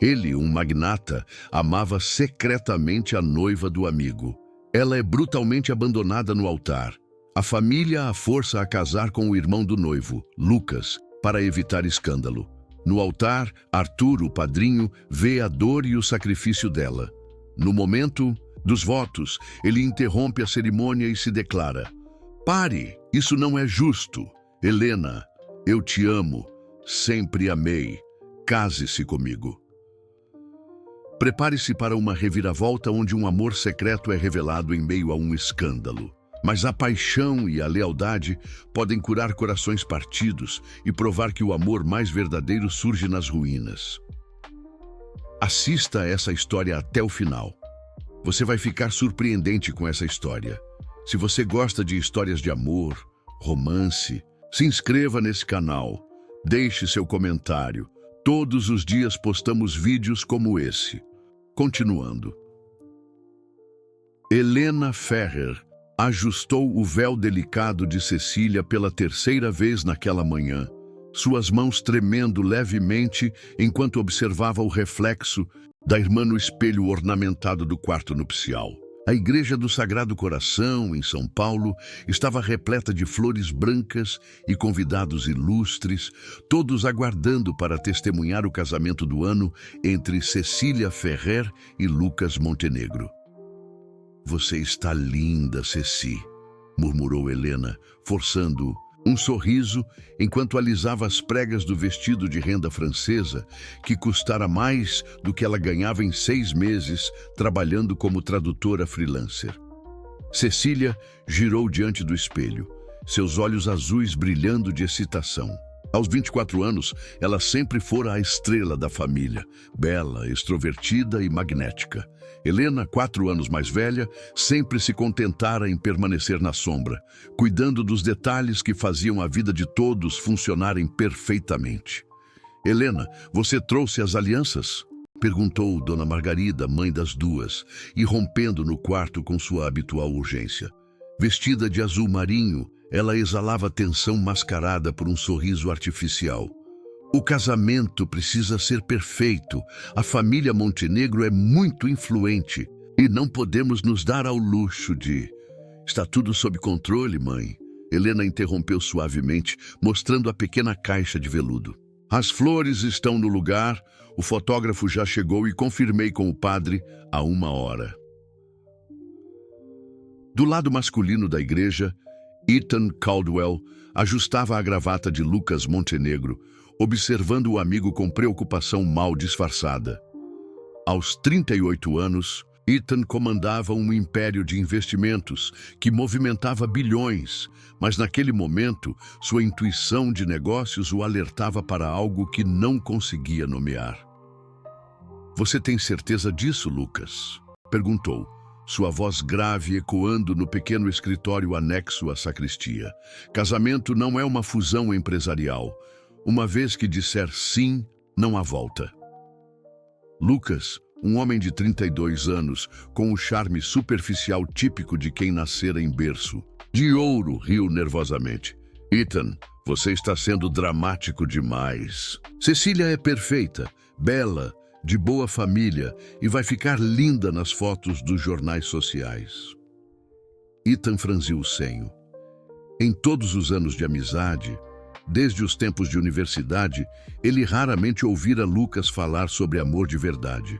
Ele, um magnata, amava secretamente a noiva do amigo. Ela é brutalmente abandonada no altar. A família a força a casar com o irmão do noivo, Lucas, para evitar escândalo. No altar, Arthur, o padrinho, vê a dor e o sacrifício dela. No momento dos votos, ele interrompe a cerimônia e se declara: "Pare, isso não é justo. Helena, eu te amo, sempre amei. Case-se comigo." Prepare-se para uma reviravolta onde um amor secreto é revelado em meio a um escândalo. Mas a paixão e a lealdade podem curar corações partidos e provar que o amor mais verdadeiro surge nas ruínas. Assista a essa história até o final. Você vai ficar surpreendente com essa história. Se você gosta de histórias de amor, romance, se inscreva nesse canal. Deixe seu comentário. Todos os dias postamos vídeos como esse. Continuando. Helena Ferrer ajustou o véu delicado de Cecília pela terceira vez naquela manhã, suas mãos tremendo levemente enquanto observava o reflexo da irmã no espelho ornamentado do quarto nupcial. A Igreja do Sagrado Coração, em São Paulo, estava repleta de flores brancas e convidados ilustres, todos aguardando para testemunhar o casamento do ano entre Cecília Ferrer e Lucas Montenegro. "Você está linda, Ceci", murmurou Helena, forçando um sorriso enquanto alisava as pregas do vestido de renda francesa, que custara mais do que ela ganhava em 6 meses trabalhando como tradutora freelancer. Cecília girou diante do espelho, seus olhos azuis brilhando de excitação. Aos 24 anos, ela sempre fora a estrela da família, bela, extrovertida e magnética. Helena, 4 anos mais velha, sempre se contentara em permanecer na sombra, cuidando dos detalhes que faziam a vida de todos funcionarem perfeitamente. "Helena, você trouxe as alianças?" perguntou Dona Margarida, mãe das duas, irrompendo no quarto com sua habitual urgência. Vestida de azul marinho, ela exalava tensão mascarada por um sorriso artificial. "O casamento precisa ser perfeito. A família Montenegro é muito influente e não podemos nos dar ao luxo de..." "Está tudo sob controle, mãe." Helena interrompeu suavemente, mostrando a pequena caixa de veludo. "As flores estão no lugar, o fotógrafo já chegou e confirmei com o padre há 1 hora." Do lado masculino da igreja, Ethan Caldwell ajustava a gravata de Lucas Montenegro, observando o amigo com preocupação mal disfarçada. Aos 38 anos, Ethan comandava um império de investimentos que movimentava bilhões, mas naquele momento, sua intuição de negócios o alertava para algo que não conseguia nomear. "Você tem certeza disso, Lucas?" perguntou, sua voz grave ecoando no pequeno escritório anexo à sacristia. "Casamento não é uma fusão empresarial. Uma vez que disser sim, não há volta." Lucas, um homem de 32 anos, com o charme superficial típico de quem nascera em berço de ouro, riu nervosamente. "Ethan, você está sendo dramático demais. Cecília é perfeita, bela, de boa família e vai ficar linda nas fotos dos jornais sociais." Ethan franziu o senho. Em todos os anos de amizade, desde os tempos de universidade, ele raramente ouvira Lucas falar sobre amor de verdade.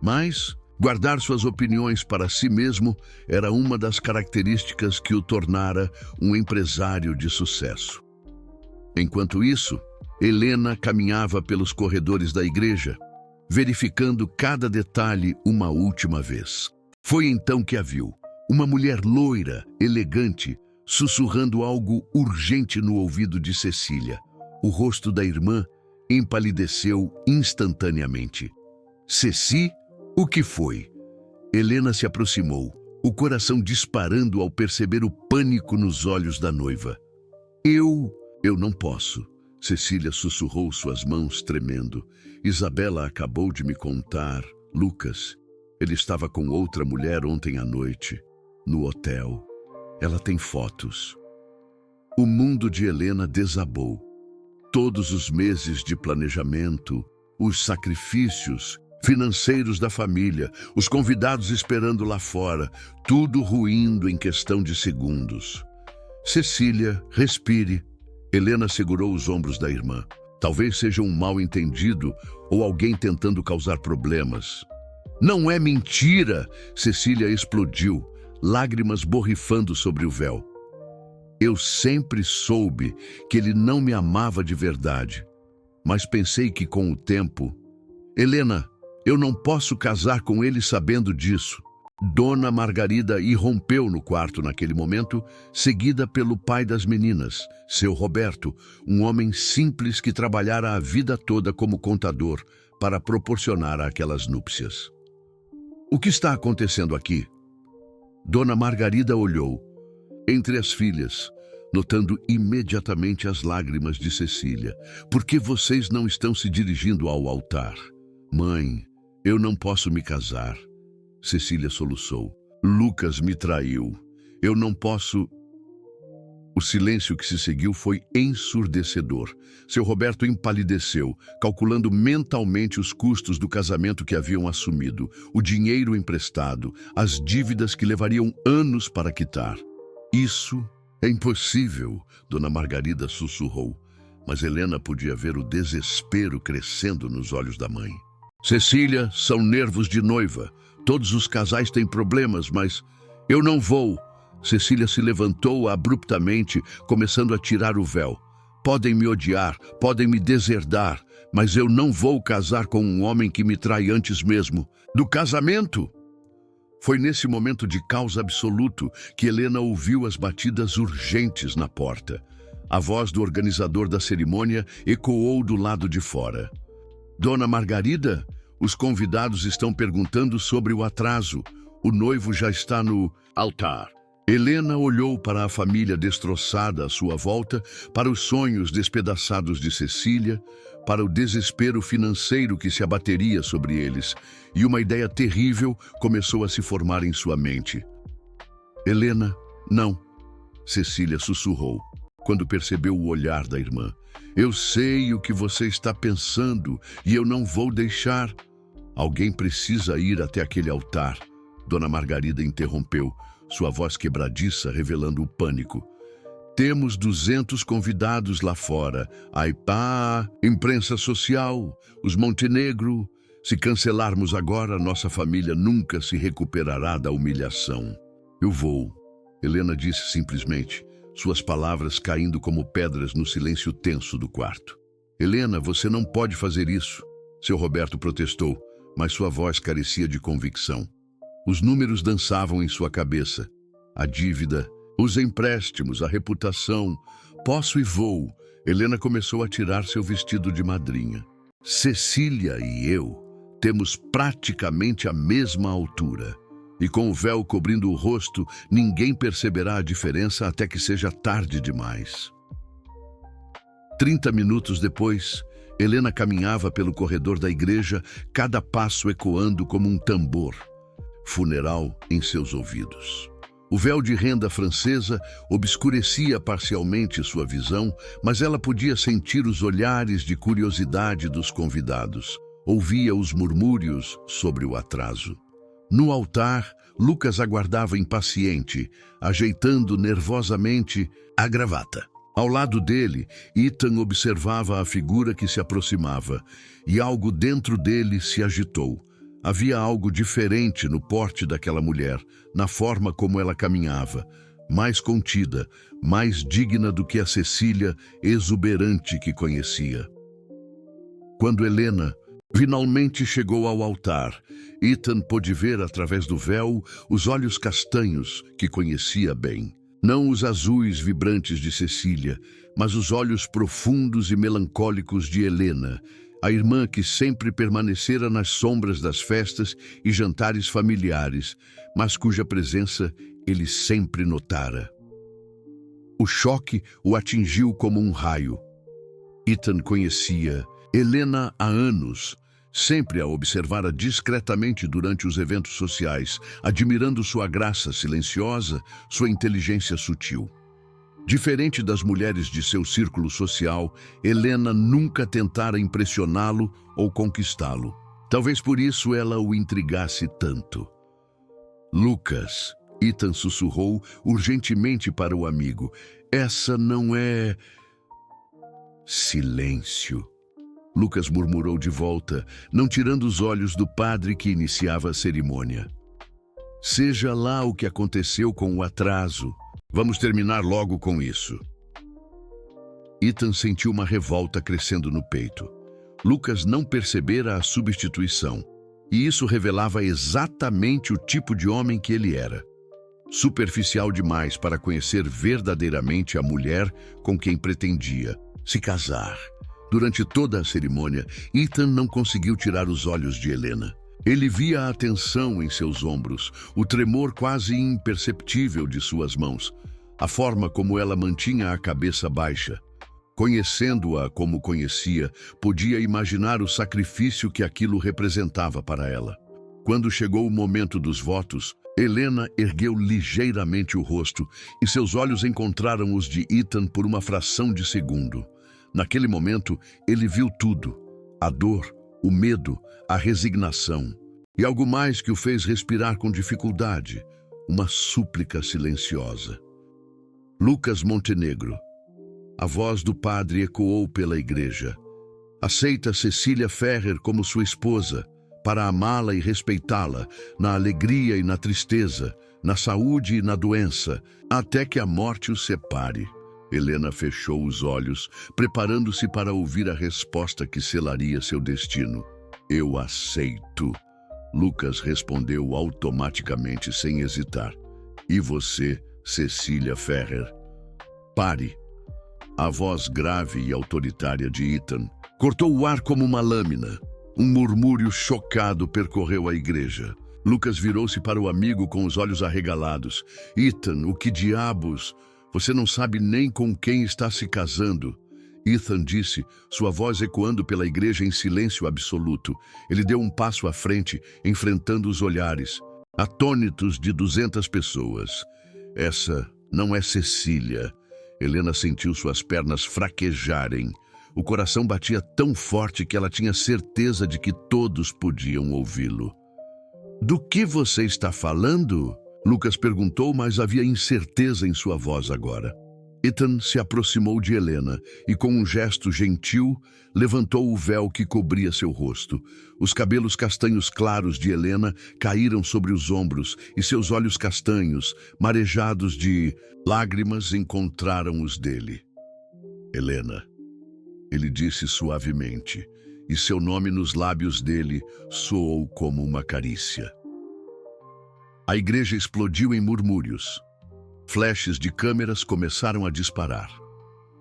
Mas guardar suas opiniões para si mesmo era uma das características que o tornara um empresário de sucesso. Enquanto isso, Helena caminhava pelos corredores da igreja, verificando cada detalhe uma última vez. Foi então que a viu, uma mulher loira, elegante, sussurrando algo urgente no ouvido de Cecília. O rosto da irmã empalideceu instantaneamente. "Ceci, o que foi?" Helena se aproximou, o coração disparando ao perceber o pânico nos olhos da noiva. Eu não posso." Cecília sussurrou, suas mãos tremendo. "Isabela acabou de me contar. Lucas, ele estava com outra mulher ontem à noite, no hotel. Ela tem fotos." O mundo de Helena desabou. Todos os meses de planejamento, os sacrifícios financeiros da família, os convidados esperando lá fora, tudo ruindo em questão de segundos. Cecília, respire. Helena segurou os ombros da irmã. Talvez seja um mal-entendido ou alguém tentando causar problemas. Não é mentira! Cecília explodiu, lágrimas borrifando sobre o véu. Eu sempre soube que ele não me amava de verdade, mas pensei que com o tempo... Helena, eu não posso casar com ele sabendo disso. Dona Margarida irrompeu no quarto naquele momento, seguida pelo pai das meninas, seu Roberto, um homem simples que trabalhara a vida toda como contador para proporcionar aquelas núpcias. O que está acontecendo aqui? Dona Margarida olhou entre as filhas, notando imediatamente as lágrimas de Cecília. Por que vocês não estão se dirigindo ao altar? Mãe, eu não posso me casar. Cecília soluçou. Lucas me traiu. Eu não posso... O silêncio que se seguiu foi ensurdecedor. Seu Roberto empalideceu, calculando mentalmente os custos do casamento que haviam assumido, o dinheiro emprestado, as dívidas que levariam anos para quitar. Isso é impossível, Dona Margarida sussurrou, mas Helena podia ver o desespero crescendo nos olhos da mãe. Cecília, são nervos de noiva. Todos os casais têm problemas, mas eu não vou. Cecília se levantou abruptamente, começando a tirar o véu. Podem me odiar, podem me deserdar, mas eu não vou casar com um homem que me trai antes mesmo do casamento. Foi nesse momento de caos absoluto que Helena ouviu as batidas urgentes na porta. A voz do organizador da cerimônia ecoou do lado de fora. Dona Margarida, os convidados estão perguntando sobre o atraso. O noivo já está no altar. Helena olhou para a família destroçada à sua volta, para os sonhos despedaçados de Cecília, para o desespero financeiro que se abateria sobre eles, e uma ideia terrível começou a se formar em sua mente. Helena, não, Cecília sussurrou, quando percebeu o olhar da irmã. Eu sei o que você está pensando e eu não vou deixar. Alguém precisa ir até aquele altar. Dona Margarida interrompeu, sua voz quebradiça revelando o pânico. Temos 200 convidados lá fora. Imprensa social, os Montenegro. Se cancelarmos agora, nossa família nunca se recuperará da humilhação. Eu vou, Helena disse simplesmente, suas palavras caindo como pedras no silêncio tenso do quarto. Helena, você não pode fazer isso. Seu Roberto protestou, mas sua voz carecia de convicção. Os números dançavam em sua cabeça. A dívida, os empréstimos, a reputação. Posso e vou. Helena começou a tirar seu vestido de madrinha. Cecília e eu temos praticamente a mesma altura. E com o véu cobrindo o rosto, ninguém perceberá a diferença até que seja tarde demais. 30 minutos depois, Helena caminhava pelo corredor da igreja, cada passo ecoando como um tambor. Funeral em seus ouvidos. O véu de renda francesa obscurecia parcialmente sua visão, mas ela podia sentir os olhares de curiosidade dos convidados. Ouvia os murmúrios sobre o atraso. No altar, Lucas aguardava impaciente, ajeitando nervosamente a gravata. Ao lado dele, Ethan observava a figura que se aproximava, e algo dentro dele se agitou. Havia algo diferente no porte daquela mulher, na forma como ela caminhava, mais contida, mais digna do que a Cecília exuberante que conhecia. Quando Helena finalmente chegou ao altar, Ethan pôde ver através do véu os olhos castanhos que conhecia bem. Não os azuis vibrantes de Cecília, mas os olhos profundos e melancólicos de Helena, a irmã que sempre permanecera nas sombras das festas e jantares familiares, mas cuja presença ele sempre notara. O choque o atingiu como um raio. Ethan conhecia Helena há anos, sempre a observara discretamente durante os eventos sociais, admirando sua graça silenciosa, sua inteligência sutil. Diferente das mulheres de seu círculo social, Helena nunca tentara impressioná-lo ou conquistá-lo. Talvez por isso ela o intrigasse tanto. Lucas, Ethan sussurrou urgentemente para o amigo. Essa não é... Silêncio. Lucas murmurou de volta, não tirando os olhos do padre que iniciava a cerimônia. Seja lá o que aconteceu com o atraso, vamos terminar logo com isso. Ethan sentiu uma revolta crescendo no peito. Lucas não percebera a substituição, e isso revelava exatamente o tipo de homem que ele era. Superficial demais para conhecer verdadeiramente a mulher com quem pretendia se casar. Durante toda a cerimônia, Ethan não conseguiu tirar os olhos de Helena. Ele via a tensão em seus ombros, o tremor quase imperceptível de suas mãos, a forma como ela mantinha a cabeça baixa. Conhecendo-a como conhecia, podia imaginar o sacrifício que aquilo representava para ela. Quando chegou o momento dos votos, Helena ergueu ligeiramente o rosto e seus olhos encontraram os de Ethan por uma fração de segundo. Naquele momento, ele viu tudo: a dor, o medo, a resignação e algo mais que o fez respirar com dificuldade, uma súplica silenciosa. Lucas Montenegro. A voz do padre ecoou pela igreja. Aceita Cecília Ferrer como sua esposa, para amá-la e respeitá-la, na alegria e na tristeza, na saúde e na doença, até que a morte os separe. Helena fechou os olhos, preparando-se para ouvir a resposta que selaria seu destino. Eu aceito. Lucas respondeu automaticamente, sem hesitar. E você, Cecília Ferrer? Pare. A voz grave e autoritária de Ethan cortou o ar como uma lâmina. Um murmúrio chocado percorreu a igreja. Lucas virou-se para o amigo com os olhos arregalados. Ethan, o que diabos? Você não sabe nem com quem está se casando. Ethan disse, sua voz ecoando pela igreja em silêncio absoluto. Ele deu um passo à frente, enfrentando os olhares, atônitos de 200 pessoas. Essa não é Cecília. Helena sentiu suas pernas fraquejarem. O coração batia tão forte que ela tinha certeza de que todos podiam ouvi-lo. Do que você está falando? Lucas perguntou, mas havia incerteza em sua voz agora. Ethan se aproximou de Helena e, com um gesto gentil, levantou o véu que cobria seu rosto. Os cabelos castanhos claros de Helena caíram sobre os ombros e seus olhos castanhos, marejados de lágrimas, encontraram os dele. Helena, ele disse suavemente, e seu nome nos lábios dele soou como uma carícia. A igreja explodiu em murmúrios. Flashes de câmeras começaram a disparar.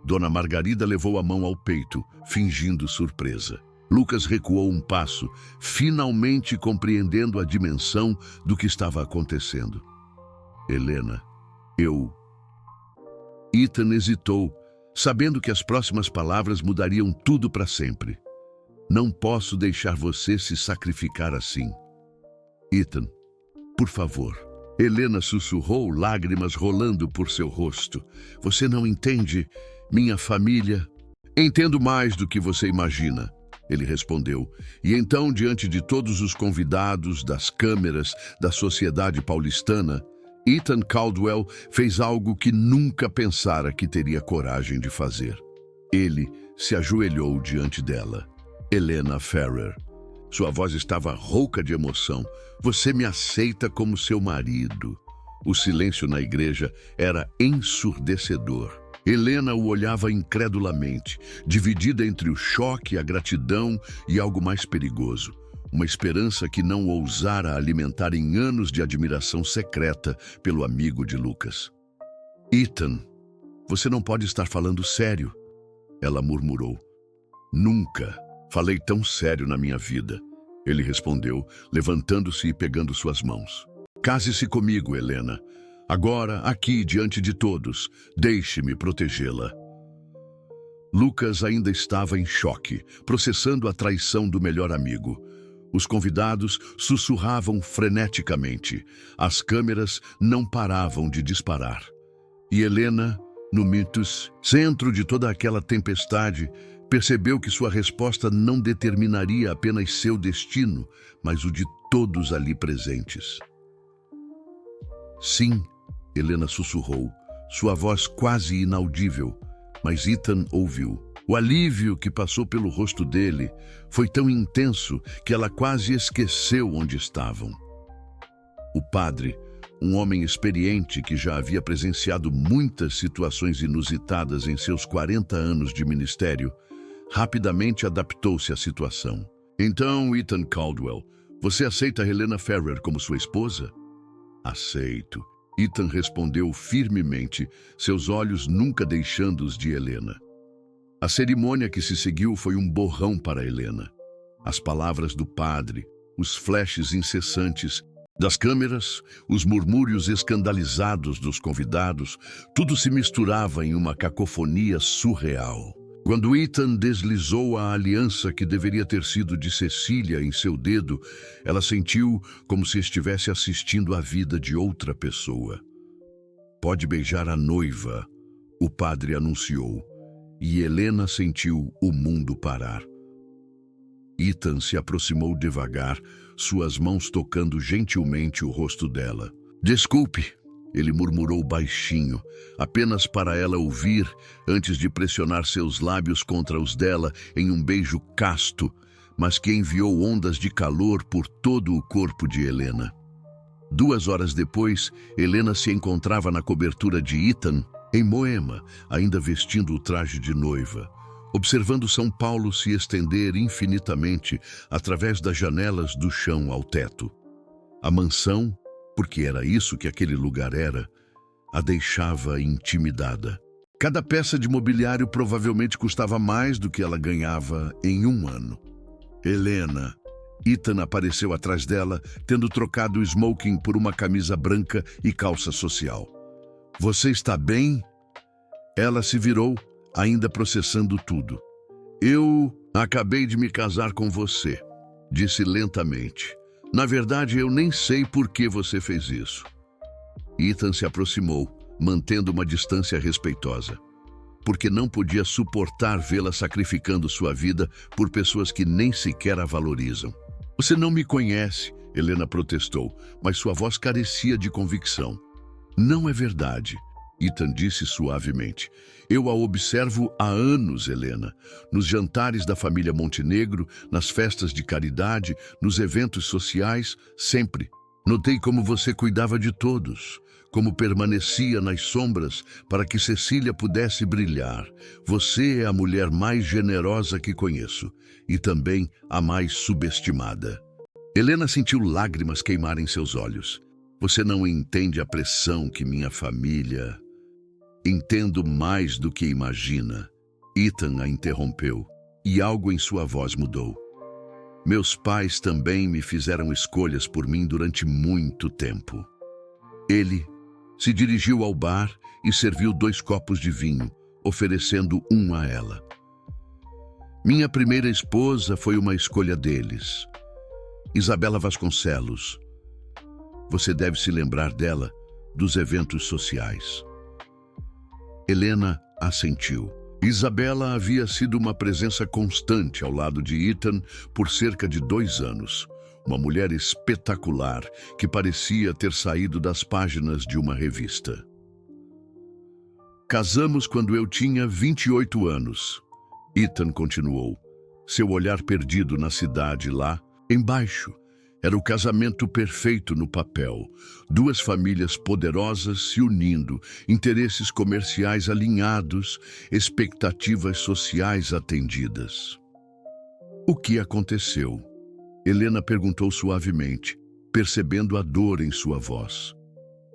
Dona Margarida levou a mão ao peito, fingindo surpresa. Lucas recuou um passo, finalmente compreendendo a dimensão do que estava acontecendo. Helena, Ethan hesitou, sabendo que as próximas palavras mudariam tudo para sempre. Não posso deixar você se sacrificar assim. Ethan, por favor. Helena sussurrou, lágrimas rolando por seu rosto. Você não entende? Minha família... Entendo mais do que você imagina, ele respondeu. E então, diante de todos os convidados, das câmeras, da sociedade paulistana, Ethan Caldwell fez algo que nunca pensara que teria coragem de fazer. Ele se ajoelhou diante dela. Helena Ferrer. Sua voz estava rouca de emoção. Você me aceita como seu marido. O silêncio na igreja era ensurdecedor. Helena o olhava incredulamente, dividida entre o choque, a gratidão e algo mais perigoso. Uma esperança que não ousara alimentar em anos de admiração secreta pelo amigo de Lucas. Ethan, você não pode estar falando sério, ela murmurou. Nunca falei tão sério na minha vida, ele respondeu, levantando-se e pegando suas mãos. Case-se comigo, Helena. Agora, aqui, diante de todos, deixe-me protegê-la. Lucas ainda estava em choque, processando a traição do melhor amigo. Os convidados sussurravam freneticamente. As câmeras não paravam de disparar. E Helena, No Mythos, centro de toda aquela tempestade, percebeu que sua resposta não determinaria apenas seu destino, mas o de todos ali presentes. Sim, Helena sussurrou, sua voz quase inaudível, mas Ethan ouviu. O alívio que passou pelo rosto dele foi tão intenso que ela quase esqueceu onde estavam. O padre, um homem experiente que já havia presenciado muitas situações inusitadas em seus 40 anos de ministério, rapidamente adaptou-se à situação. Então, Ethan Caldwell, você aceita Helena Ferrer como sua esposa? Aceito. Ethan respondeu firmemente, seus olhos nunca deixando-os de Helena. A cerimônia que se seguiu foi um borrão para Helena. As palavras do padre, os flashes incessantes das câmeras, os murmúrios escandalizados dos convidados, tudo se misturava em uma cacofonia surreal. Quando Ethan deslizou a aliança que deveria ter sido de Cecília em seu dedo, ela sentiu como se estivesse assistindo à vida de outra pessoa. Pode beijar a noiva, o padre anunciou, e Helena sentiu o mundo parar. Ethan se aproximou devagar, suas mãos tocando gentilmente o rosto dela. Desculpe, ele murmurou baixinho, apenas para ela ouvir, antes de pressionar seus lábios contra os dela em um beijo casto, mas que enviou ondas de calor por todo o corpo de Helena. 2 horas depois, Helena se encontrava na cobertura de Ethan, em Moema, ainda vestindo o traje de noiva, observando São Paulo se estender infinitamente através das janelas do chão ao teto. A mansão, porque era isso que aquele lugar era, a deixava intimidada. Cada peça de mobiliário provavelmente custava mais do que ela ganhava em 1 ano. Helena. Ethan apareceu atrás dela, tendo trocado o smoking por uma camisa branca e calça social. Você está bem? Ela se virou, ainda processando tudo. Eu acabei de me casar com você, disse lentamente. Na verdade, eu nem sei por que você fez isso. Ethan se aproximou, mantendo uma distância respeitosa, porque não podia suportar vê-la sacrificando sua vida por pessoas que nem sequer a valorizam. Você não me conhece, Helena protestou, mas sua voz carecia de convicção. Não é verdade, Ethan disse suavemente. Eu a observo há anos, Helena, nos jantares da família Montenegro, nas festas de caridade, nos eventos sociais, sempre. Notei como você cuidava de todos, como permanecia nas sombras para que Cecília pudesse brilhar. Você é a mulher mais generosa que conheço e também a mais subestimada. Helena sentiu lágrimas queimarem seus olhos. Você não entende a pressão que minha família... Entendo mais do que imagina. Ethan a interrompeu, e algo em sua voz mudou. Meus pais também me fizeram escolhas por mim durante muito tempo. Ele se dirigiu ao bar e serviu 2 copos de vinho, oferecendo um a ela. Minha primeira esposa foi uma escolha deles. Isabela Vasconcelos. Você deve se lembrar dela, dos eventos sociais. Helena assentiu. Isabela havia sido uma presença constante ao lado de Ethan por cerca de 2 anos. Uma mulher espetacular que parecia ter saído das páginas de uma revista. Casamos quando eu tinha 28 anos. Ethan continuou, seu olhar perdido na cidade lá, embaixo. Era o casamento perfeito no papel. 2 famílias poderosas se unindo, interesses comerciais alinhados, expectativas sociais atendidas. O que aconteceu? Helena perguntou suavemente, percebendo a dor em sua voz.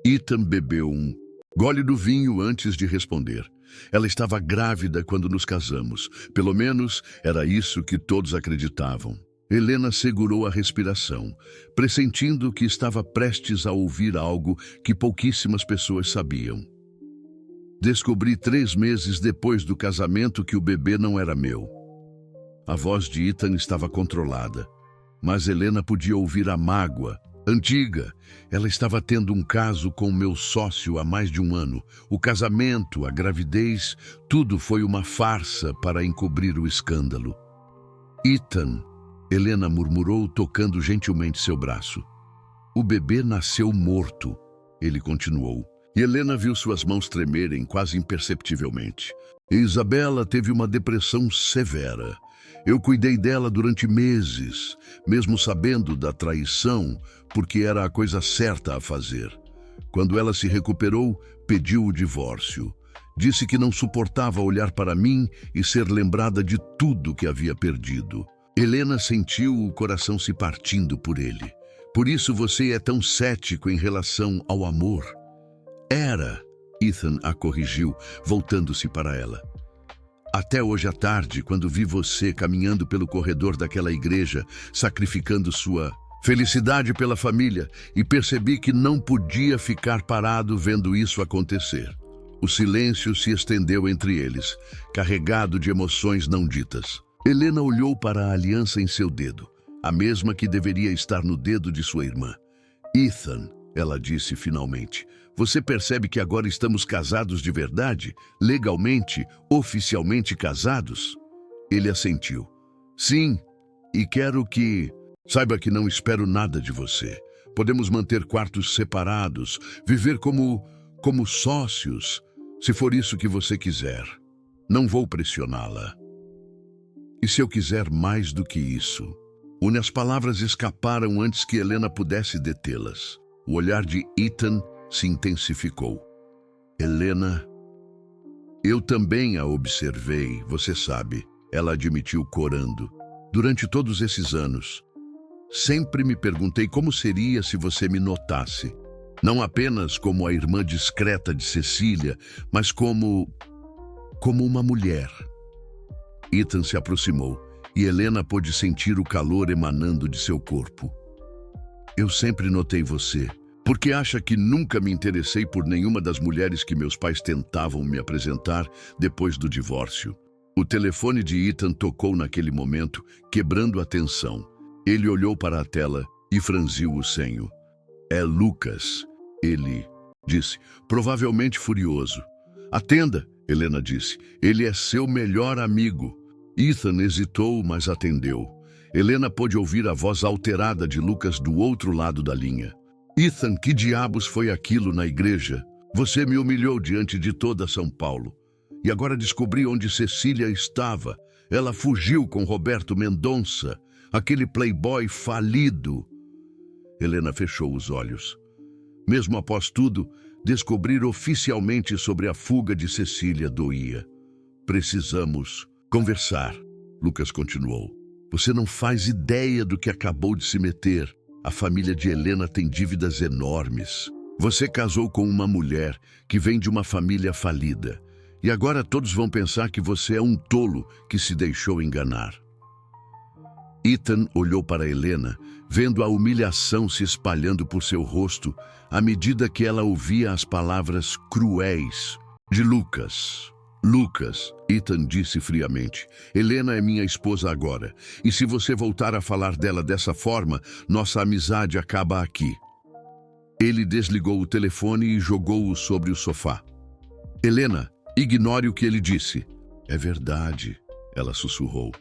Ethan bebeu um gole do vinho antes de responder. Ela estava grávida quando nos casamos. Pelo menos era isso que todos acreditavam. Helena segurou a respiração, pressentindo que estava prestes a ouvir algo que pouquíssimas pessoas sabiam. Descobri 3 meses depois do casamento que o bebê não era meu. A voz de Ethan estava controlada, mas Helena podia ouvir a mágoa, Antiga. Ela estava tendo um caso com meu sócio há mais de um ano. O casamento, a gravidez, tudo foi uma farsa para encobrir o escândalo. Ethan, Helena murmurou, tocando gentilmente seu braço. O bebê nasceu morto, ele continuou. E Helena viu suas mãos tremerem quase imperceptivelmente. E Isabela teve uma depressão severa. Eu cuidei dela durante meses, mesmo sabendo da traição, porque era a coisa certa a fazer. Quando ela se recuperou, pediu o divórcio. Disse que não suportava olhar para mim e ser lembrada de tudo que havia perdido. Helena sentiu o coração se partindo por ele. Por isso você é tão cético em relação ao amor. Era, Ethan a corrigiu, voltando-se para ela. Até hoje à tarde, quando vi você caminhando pelo corredor daquela igreja, sacrificando sua felicidade pela família, e percebi que não podia ficar parado vendo isso acontecer. O silêncio se estendeu entre eles, carregado de emoções não ditas. Helena olhou para a aliança em seu dedo, a mesma que deveria estar no dedo de sua irmã. Ethan, ela disse finalmente, você percebe que agora estamos casados de verdade? Legalmente, oficialmente casados? Ele assentiu. Sim, e quero que... Saiba que não espero nada de você. Podemos manter quartos separados, viver como sócios, se for isso que você quiser. Não vou pressioná-la. E se eu quiser mais do que isso? As palavras escaparam antes que Helena pudesse detê-las. O olhar de Ethan se intensificou. Helena, eu também a observei, você sabe, ela admitiu corando. Durante todos esses anos, sempre me perguntei como seria se você me notasse. Não apenas como a irmã discreta de Cecília, mas como uma mulher. Ethan se aproximou e Helena pôde sentir o calor emanando de seu corpo. Eu sempre notei você, porque acha que nunca me interessei por nenhuma das mulheres que meus pais tentavam me apresentar depois do divórcio. O telefone de Ethan tocou naquele momento, quebrando a tensão. Ele olhou para a tela e franziu o senho. É Lucas, ele disse, provavelmente furioso. Atenda, Helena disse, ele é seu melhor amigo. Ethan hesitou, mas atendeu. Helena pôde ouvir a voz alterada de Lucas do outro lado da linha. Ethan, que diabos foi aquilo na igreja? Você me humilhou diante de toda São Paulo. E agora descobri onde Cecília estava. Ela fugiu com Roberto Mendonça, aquele playboy falido. Helena fechou os olhos. Mesmo após tudo, descobrir oficialmente sobre a fuga de Cecília doía. Precisamos conversar, Lucas continuou. Você não faz ideia do que acabou de se meter. A família de Helena tem dívidas enormes. Você casou com uma mulher que vem de uma família falida. E agora todos vão pensar que você é um tolo que se deixou enganar. Ethan olhou para Helena, vendo a humilhação se espalhando por seu rosto à medida que ela ouvia as palavras cruéis de Lucas. Lucas, Ethan disse friamente, Helena é minha esposa agora, e se você voltar a falar dela dessa forma, nossa amizade acaba aqui. Ele desligou o telefone e jogou-o sobre o sofá. Helena, ignore o que ele disse. É verdade, ela sussurrou.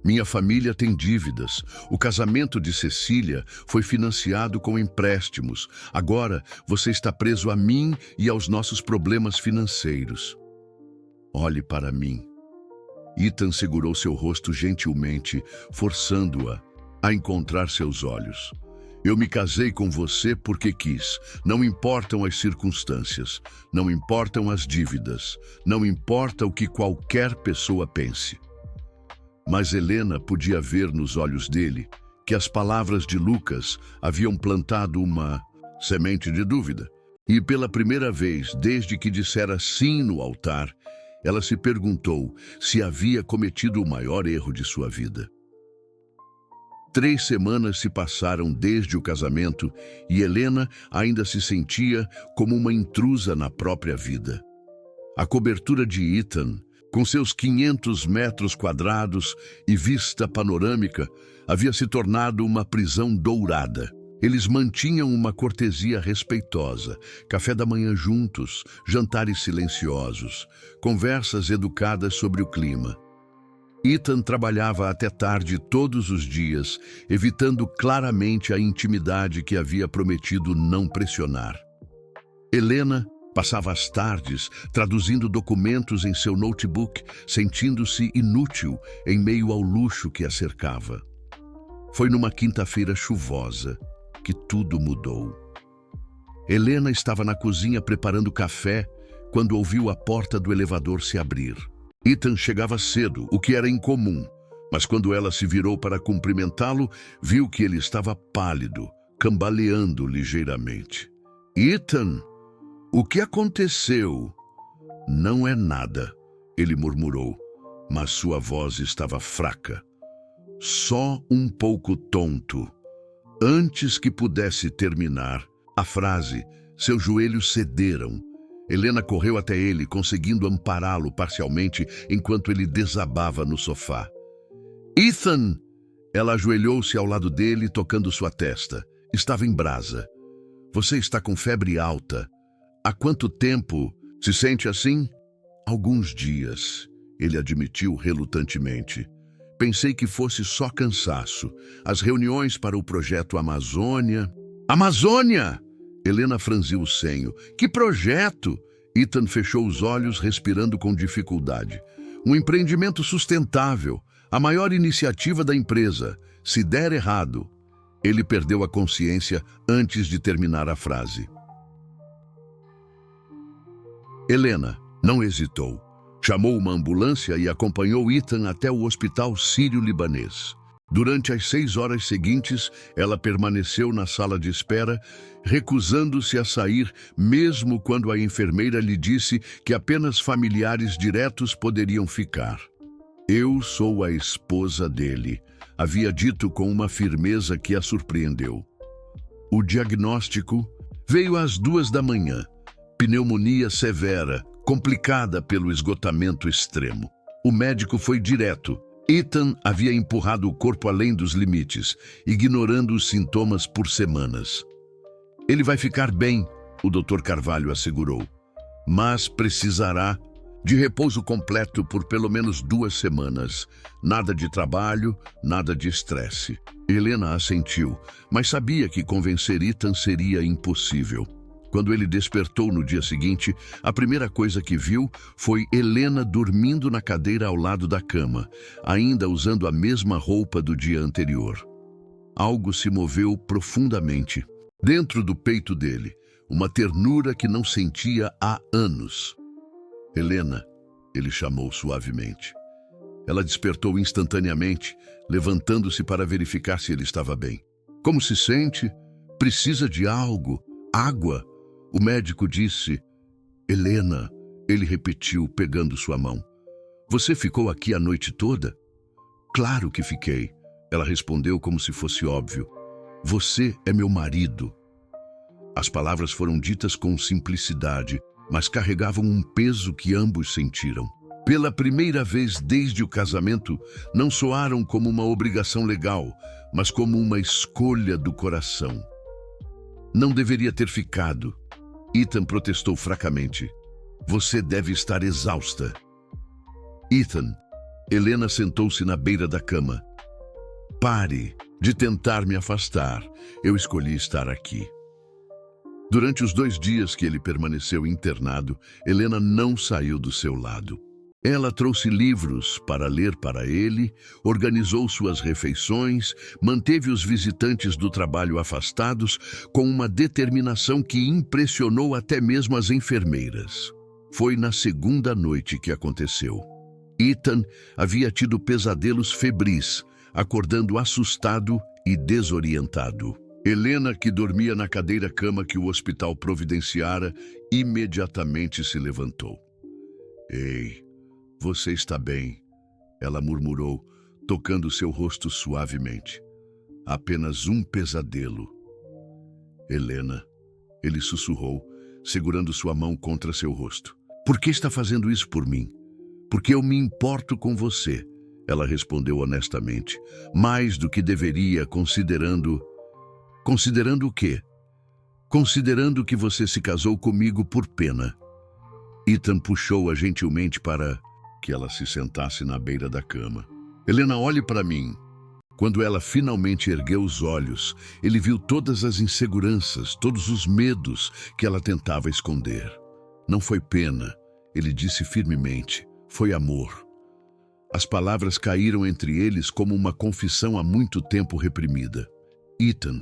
Minha família tem dívidas. O casamento de Cecília foi financiado com empréstimos. Agora você está preso a mim e aos nossos problemas financeiros. Olhe para mim. Ethan segurou seu rosto gentilmente, forçando-a a encontrar seus olhos. Eu me casei com você porque quis. Não importam as circunstâncias, não importam as dívidas, não importa o que qualquer pessoa pense. Mas Helena podia ver nos olhos dele que as palavras de Lucas haviam plantado uma semente de dúvida. E pela primeira vez, desde que dissera sim no altar, ela se perguntou se havia cometido o maior erro de sua vida. 3 semanas se passaram desde o casamento e Helena ainda se sentia como uma intrusa na própria vida. A cobertura de Ethan, com seus 500 metros quadrados e vista panorâmica, havia se tornado uma prisão dourada. Eles mantinham uma cortesia respeitosa, café da manhã juntos, jantares silenciosos, conversas educadas sobre o clima. Ethan trabalhava até tarde todos os dias, evitando claramente a intimidade que havia prometido não pressionar. Helena passava as tardes traduzindo documentos em seu notebook, sentindo-se inútil em meio ao luxo que a cercava. Foi numa quinta-feira chuvosa que tudo mudou. Helena estava na cozinha preparando café quando ouviu a porta do elevador se abrir. Ethan chegava cedo, o que era incomum, mas quando ela se virou para cumprimentá-lo, viu que ele estava pálido, cambaleando ligeiramente. "Ethan, o que aconteceu?" "Não é nada", ele murmurou, mas sua voz estava fraca. "Só um pouco tonto." Antes que pudesse terminar a frase, seus joelhos cederam. Helena correu até ele, conseguindo ampará-lo parcialmente enquanto ele desabava no sofá. "Ethan!" Ela ajoelhou-se ao lado dele, tocando sua testa. Estava em brasa. "Você está com febre alta. Há quanto tempo se sente assim?" "Alguns dias", ele admitiu relutantemente. "Pensei que fosse só cansaço. As reuniões para o projeto Amazônia." "Amazônia!" Helena franziu o senho. "Que projeto?" Ethan fechou os olhos, respirando com dificuldade. "Um empreendimento sustentável. A maior iniciativa da empresa. Se der errado." Ele perdeu a consciência antes de terminar a frase. Helena não hesitou. Chamou uma ambulância e acompanhou Ethan até o hospital sírio-libanês. Durante as 6 horas seguintes, ela permaneceu na sala de espera, recusando-se a sair, mesmo quando a enfermeira lhe disse que apenas familiares diretos poderiam ficar. "Eu sou a esposa dele", havia dito com uma firmeza que a surpreendeu. O diagnóstico veio às 2 da manhã. Pneumonia severa, complicada pelo esgotamento extremo. O médico foi direto. Ethan havia empurrado o corpo além dos limites, ignorando os sintomas por semanas. "Ele vai ficar bem", o Dr. Carvalho assegurou, "mas precisará de repouso completo por pelo menos 2 semanas. Nada de trabalho, nada de estresse." Helena assentiu, mas sabia que convencer Ethan seria impossível. Quando ele despertou no dia seguinte, a primeira coisa que viu foi Helena dormindo na cadeira ao lado da cama, ainda usando a mesma roupa do dia anterior. Algo se moveu profundamente. Dentro do peito dele, uma ternura que não sentia há anos. "Helena", ele chamou suavemente. Ela despertou instantaneamente, levantando-se para verificar se ele estava bem. "Como se sente? Precisa de algo? Água?" O médico disse. "Helena", ele repetiu, pegando sua mão. "Você ficou aqui a noite toda?" "Claro que fiquei", ela respondeu como se fosse óbvio. "Você é meu marido." As palavras foram ditas com simplicidade, mas carregavam um peso que ambos sentiram. Pela primeira vez desde o casamento, não soaram como uma obrigação legal, mas como uma escolha do coração. "Não deveria ter ficado." Ethan protestou fracamente. "Você deve estar exausta." "Ethan." Helena sentou-se na beira da cama. "Pare de tentar me afastar. Eu escolhi estar aqui." Durante os 2 dias que ele permaneceu internado, Helena não saiu do seu lado. Ela trouxe livros para ler para ele, organizou suas refeições, manteve os visitantes do trabalho afastados com uma determinação que impressionou até mesmo as enfermeiras. Foi na segunda noite que aconteceu. Ethan havia tido pesadelos febris, acordando assustado e desorientado. Helena, que dormia na cadeira-cama que o hospital providenciara, imediatamente se levantou. "Ei, você está bem?" ela murmurou, tocando seu rosto suavemente. "Apenas um pesadelo." "Helena", ele sussurrou, segurando sua mão contra seu rosto. "Por que está fazendo isso por mim?" "Porque eu me importo com você", ela respondeu honestamente, "mais do que deveria, considerando..." Considerando o quê? Considerando que você se casou comigo por pena. Ethan puxou-a gentilmente para que ela se sentasse na beira da cama. Helena, olhe para mim. Quando ela finalmente ergueu os olhos, ele viu todas as inseguranças, todos os medos que ela tentava esconder. Não foi pena, ele disse firmemente, foi amor. As palavras caíram entre eles como uma confissão há muito tempo reprimida. Ethan,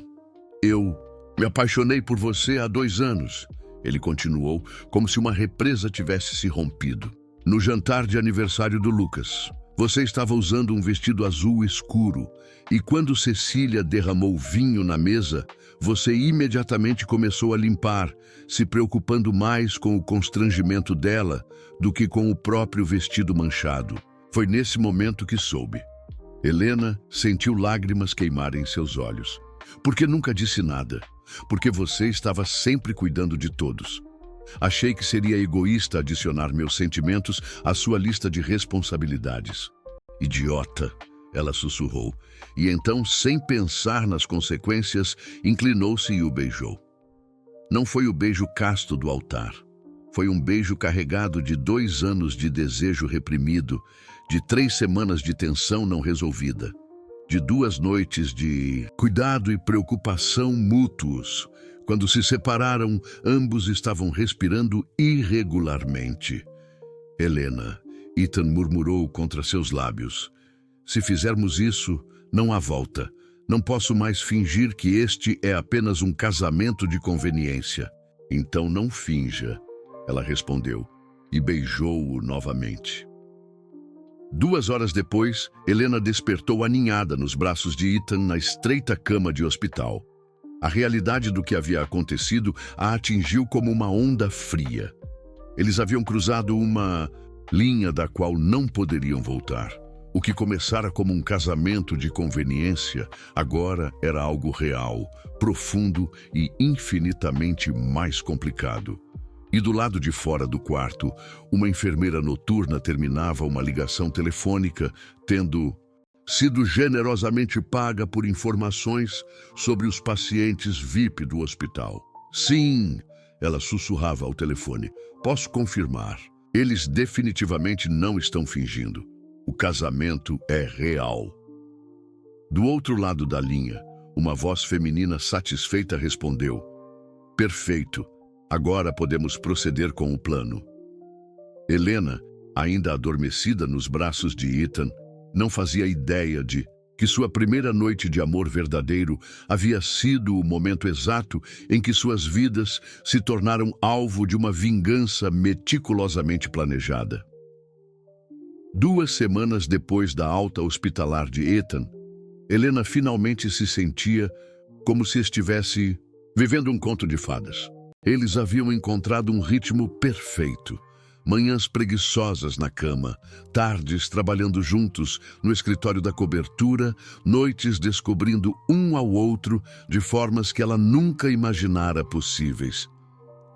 eu me apaixonei por você há 2 anos. Ele continuou, como se uma represa tivesse se rompido. No jantar de aniversário do Lucas, você estava usando um vestido azul escuro e quando Cecília derramou vinho na mesa, você imediatamente começou a limpar, se preocupando mais com o constrangimento dela do que com o próprio vestido manchado. Foi nesse momento que soube. Helena sentiu lágrimas queimarem em seus olhos. Porque nunca disse nada. Porque você estava sempre cuidando de todos. Achei que seria egoísta adicionar meus sentimentos à sua lista de responsabilidades. Idiota, ela sussurrou, e então, sem pensar nas consequências, inclinou-se e o beijou. Não foi o beijo casto do altar. Foi um beijo carregado de 2 anos de desejo reprimido, de 3 semanas de tensão não resolvida, de 2 noites de cuidado e preocupação mútuos. Quando se separaram, ambos estavam respirando irregularmente. Helena, Ethan murmurou contra seus lábios. Se fizermos isso, não há volta. Não posso mais fingir que este é apenas um casamento de conveniência. Então não finja, ela respondeu, e beijou-o novamente. 2 horas depois, Helena despertou aninhada nos braços de Ethan na estreita cama de hospital. A realidade do que havia acontecido a atingiu como uma onda fria. Eles haviam cruzado uma linha da qual não poderiam voltar. O que começara como um casamento de conveniência, agora era algo real, profundo e infinitamente mais complicado. E do lado de fora do quarto, uma enfermeira noturna terminava uma ligação telefônica, tendo sido generosamente paga por informações sobre os pacientes VIP do hospital. Sim, ela sussurrava ao telefone, posso confirmar. Eles definitivamente não estão fingindo. O casamento é real. Do outro lado da linha, uma voz feminina satisfeita respondeu, perfeito, agora podemos proceder com o plano. Helena, ainda adormecida nos braços de Ethan, não fazia ideia de que sua primeira noite de amor verdadeiro havia sido o momento exato em que suas vidas se tornaram alvo de uma vingança meticulosamente planejada. 2 semanas depois da alta hospitalar de Ethan, Helena finalmente se sentia como se estivesse vivendo um conto de fadas. Eles haviam encontrado um ritmo perfeito. Manhãs preguiçosas na cama, tardes trabalhando juntos no escritório da cobertura, noites descobrindo um ao outro de formas que ela nunca imaginara possíveis.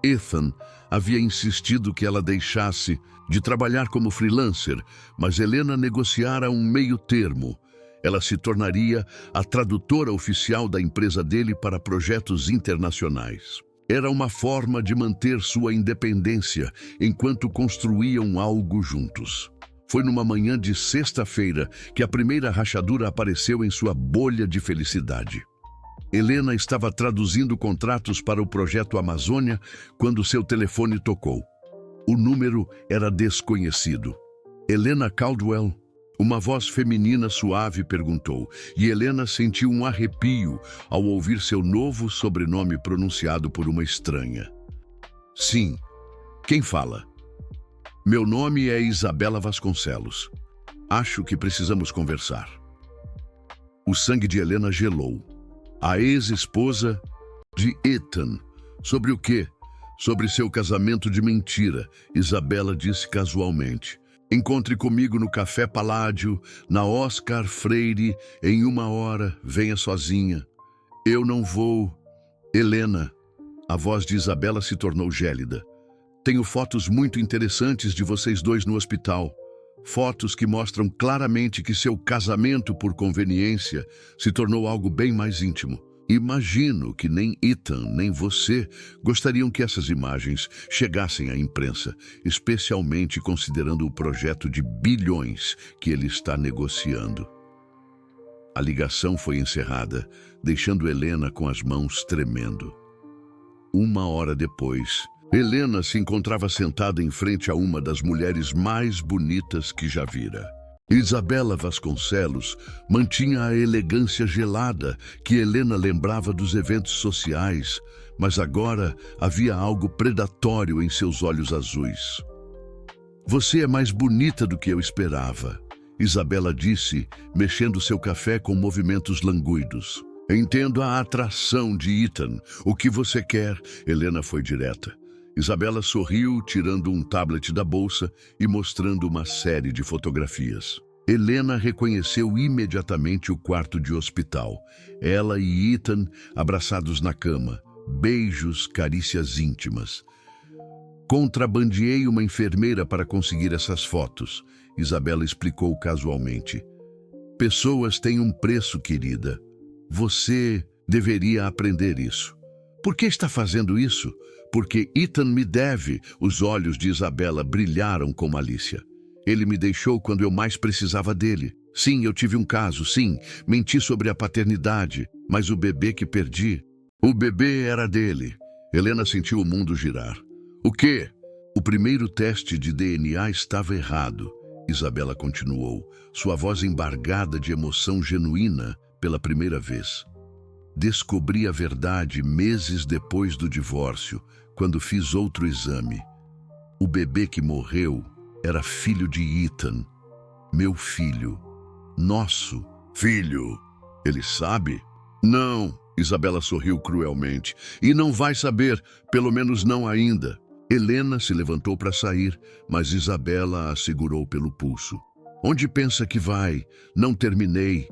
Ethan havia insistido que ela deixasse de trabalhar como freelancer, mas Helena negociara um meio termo. Ela se tornaria a tradutora oficial da empresa dele para projetos internacionais. Era uma forma de manter sua independência enquanto construíam algo juntos. Foi numa manhã de sexta-feira que a primeira rachadura apareceu em sua bolha de felicidade. Helena estava traduzindo contratos para o projeto Amazônia quando seu telefone tocou. O número era desconhecido. Helena Caldwell? Uma voz feminina suave perguntou, e Helena sentiu um arrepio ao ouvir seu novo sobrenome pronunciado por uma estranha. Sim, quem fala? Meu nome é Isabela Vasconcelos. Acho que precisamos conversar. O sangue de Helena gelou. A ex-esposa de Ethan. Sobre o quê? Sobre seu casamento de mentira, Isabela disse casualmente. Encontre comigo no Café Paládio, na Oscar Freire, em 1 hora, venha sozinha. Eu não vou. Helena. A voz de Isabela se tornou gélida. Tenho fotos muito interessantes de vocês dois no hospital. Fotos que mostram claramente que seu casamento por conveniência se tornou algo bem mais íntimo. Imagino que nem Ethan, nem você gostariam que essas imagens chegassem à imprensa, especialmente considerando o projeto de bilhões que ele está negociando. A ligação foi encerrada, deixando Helena com as mãos tremendo. 1 hora depois, Helena se encontrava sentada em frente a uma das mulheres mais bonitas que já vira. Isabela Vasconcelos mantinha a elegância gelada que Helena lembrava dos eventos sociais, mas agora havia algo predatório em seus olhos azuis. Você é mais bonita do que eu esperava, Isabela disse, mexendo seu café com movimentos languidos. Entendo a atração de Ethan. O que você quer? Helena foi direta. Isabela sorriu, tirando um tablet da bolsa e mostrando uma série de fotografias. Helena reconheceu imediatamente o quarto de hospital. Ela e Ethan abraçados na cama. Beijos, carícias íntimas. Contrabandeei uma enfermeira para conseguir essas fotos, Isabela explicou casualmente. Pessoas têm um preço, querida. Você deveria aprender isso. Por que está fazendo isso? Porque Ethan me deve. Os olhos de Isabela brilharam com malícia. Ele me deixou quando eu mais precisava dele. Sim, eu tive um caso, sim. Menti sobre a paternidade, mas o bebê que perdi, o bebê era dele. Helena sentiu o mundo girar. O quê? O primeiro teste de DNA estava errado, Isabela continuou, sua voz embargada de emoção genuína pela primeira vez. Descobri a verdade meses depois do divórcio, quando fiz outro exame. O bebê que morreu era filho de Ethan, meu filho, nosso filho. Ele sabe? Não, Isabela sorriu cruelmente. E não vai saber, pelo menos não ainda. Helena se levantou para sair, mas Isabela a segurou pelo pulso. Onde pensa que vai? Não terminei.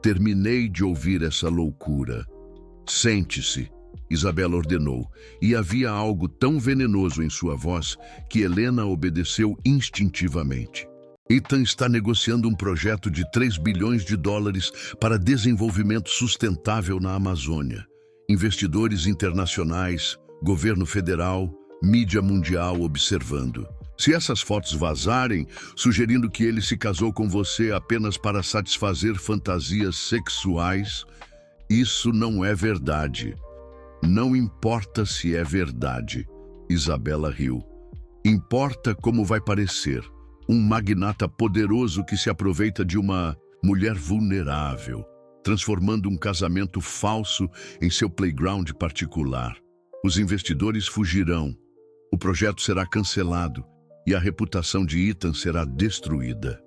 Terminei de ouvir essa loucura. Sente-se, Isabela ordenou, e havia algo tão venenoso em sua voz que Helena obedeceu instintivamente. Ethan está negociando um projeto de 3 bilhões de dólares para desenvolvimento sustentável na Amazônia. Investidores internacionais, governo federal, mídia mundial observando. Se essas fotos vazarem, sugerindo que ele se casou com você apenas para satisfazer fantasias sexuais, isso não é verdade. Não importa se é verdade. Isabela riu. Importa como vai parecer. Um magnata poderoso que se aproveita de uma mulher vulnerável, transformando um casamento falso em seu playground particular. Os investidores fugirão. O projeto será cancelado e a reputação de Ethan será destruída.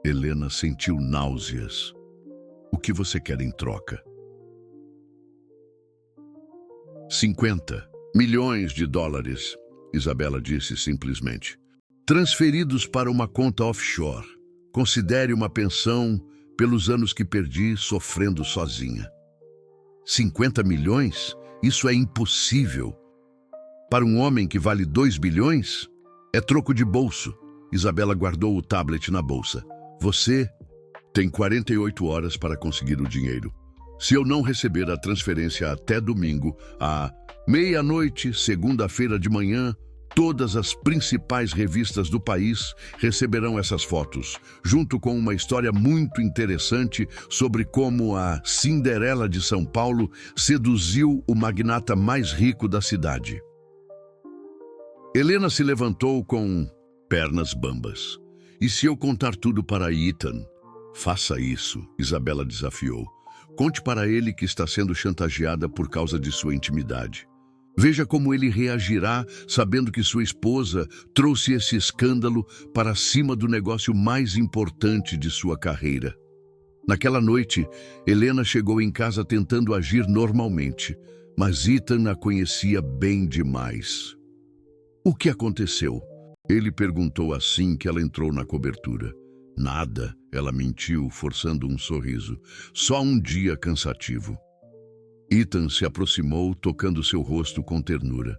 Helena sentiu náuseas. O que você quer em troca? 50 milhões de dólares, Isabela disse simplesmente. Transferidos para uma conta offshore. Considere uma pensão pelos anos que perdi sofrendo sozinha. 50 milhões? Isso é impossível. Para um homem que vale 2 bilhões? É troco de bolso. Isabela guardou o tablet na bolsa. Você tem 48 horas para conseguir o dinheiro. Se eu não receber a transferência até domingo, à meia-noite, segunda-feira de manhã, todas as principais revistas do país receberão essas fotos, junto com uma história muito interessante sobre como a Cinderela de São Paulo seduziu o magnata mais rico da cidade. Helena se levantou com pernas bambas. E se eu contar tudo para Ethan? Faça isso, Isabela desafiou. Conte para ele que está sendo chantageada por causa de sua intimidade. Veja como ele reagirá sabendo que sua esposa trouxe esse escândalo para cima do negócio mais importante de sua carreira. Naquela noite, Helena chegou em casa tentando agir normalmente, mas Ethan a conhecia bem demais. O que aconteceu? Ele perguntou assim que ela entrou na cobertura. Nada, ela mentiu, forçando um sorriso. Só um dia cansativo. Ethan se aproximou, tocando seu rosto com ternura.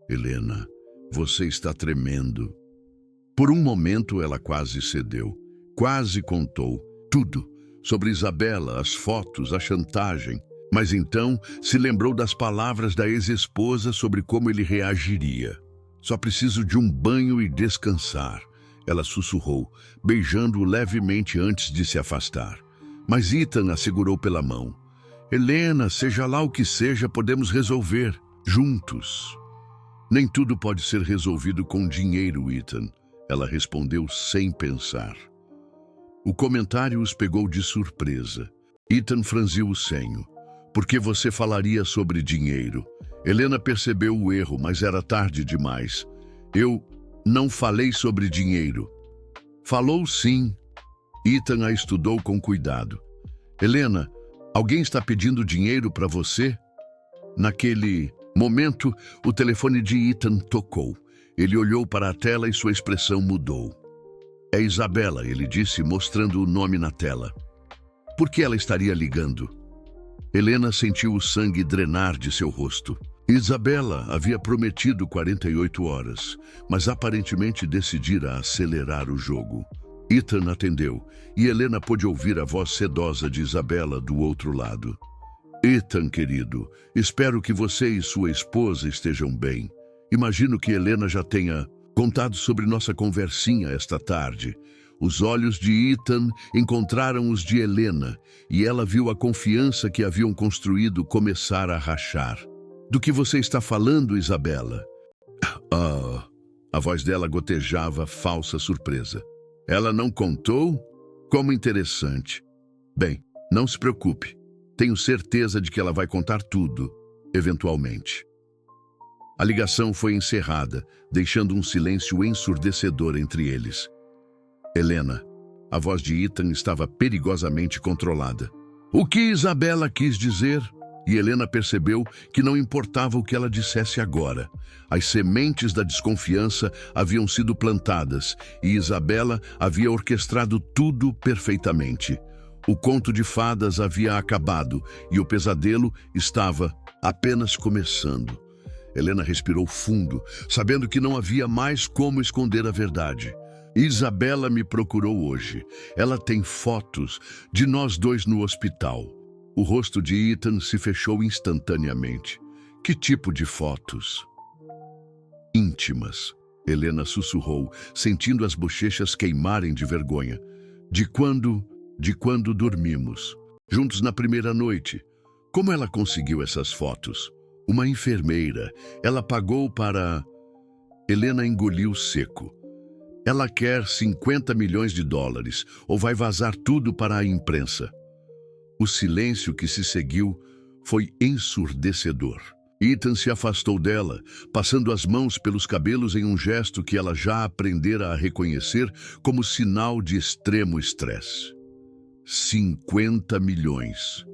Helena, você está tremendo. Por um momento ela quase cedeu. Quase contou tudo sobre Isabela, as fotos, a chantagem. Mas então se lembrou das palavras da ex-esposa sobre como ele reagiria. Só preciso de um banho e descansar, ela sussurrou, beijando-o levemente antes de se afastar. Mas Ethan a segurou pela mão. Helena, seja lá o que seja, podemos resolver, juntos. Nem tudo pode ser resolvido com dinheiro, Ethan, ela respondeu sem pensar. O comentário os pegou de surpresa. Ethan franziu o senho. Por que você falaria sobre dinheiro? Helena percebeu o erro, mas era tarde demais. Eu não falei sobre dinheiro. Falou sim. Ethan a estudou com cuidado. Helena, alguém está pedindo dinheiro para você? Naquele momento, o telefone de Ethan tocou. Ele olhou para a tela e sua expressão mudou. É Isabela, ele disse, mostrando o nome na tela. Por que ela estaria ligando? Helena sentiu o sangue drenar de seu rosto. Isabela havia prometido 48 horas, mas aparentemente decidira acelerar o jogo. Ethan atendeu, e Helena pôde ouvir a voz sedosa de Isabela do outro lado. Ethan, querido, espero que você e sua esposa estejam bem. Imagino que Helena já tenha contado sobre nossa conversinha esta tarde. Os olhos de Ethan encontraram os de Helena, e ela viu a confiança que haviam construído começar a rachar. Do que você está falando, Isabela? A voz dela gotejava falsa surpresa. Ela não contou? Como interessante. Bem, não se preocupe. Tenho certeza de que ela vai contar tudo, eventualmente. A ligação foi encerrada, deixando um silêncio ensurdecedor entre eles. Helena, a voz de Ethan estava perigosamente controlada. O que Isabela quis dizer? E Helena percebeu que não importava o que ela dissesse agora. As sementes da desconfiança haviam sido plantadas e Isabela havia orquestrado tudo perfeitamente. O conto de fadas havia acabado e o pesadelo estava apenas começando. Helena respirou fundo, sabendo que não havia mais como esconder a verdade. Isabela me procurou hoje. Ela tem fotos de nós dois no hospital. O rosto de Ethan se fechou instantaneamente. Que tipo de fotos? Íntimas. Helena sussurrou, sentindo as bochechas queimarem de vergonha. De quando dormimos. Juntos na primeira noite. Como ela conseguiu essas fotos? Uma enfermeira. Ela pagou para... Helena engoliu seco. Ela quer 50 milhões de dólares, ou vai vazar tudo para a imprensa. O silêncio que se seguiu foi ensurdecedor. Ethan se afastou dela, passando as mãos pelos cabelos em um gesto que ela já aprendera a reconhecer como sinal de extremo estresse. 50 milhões.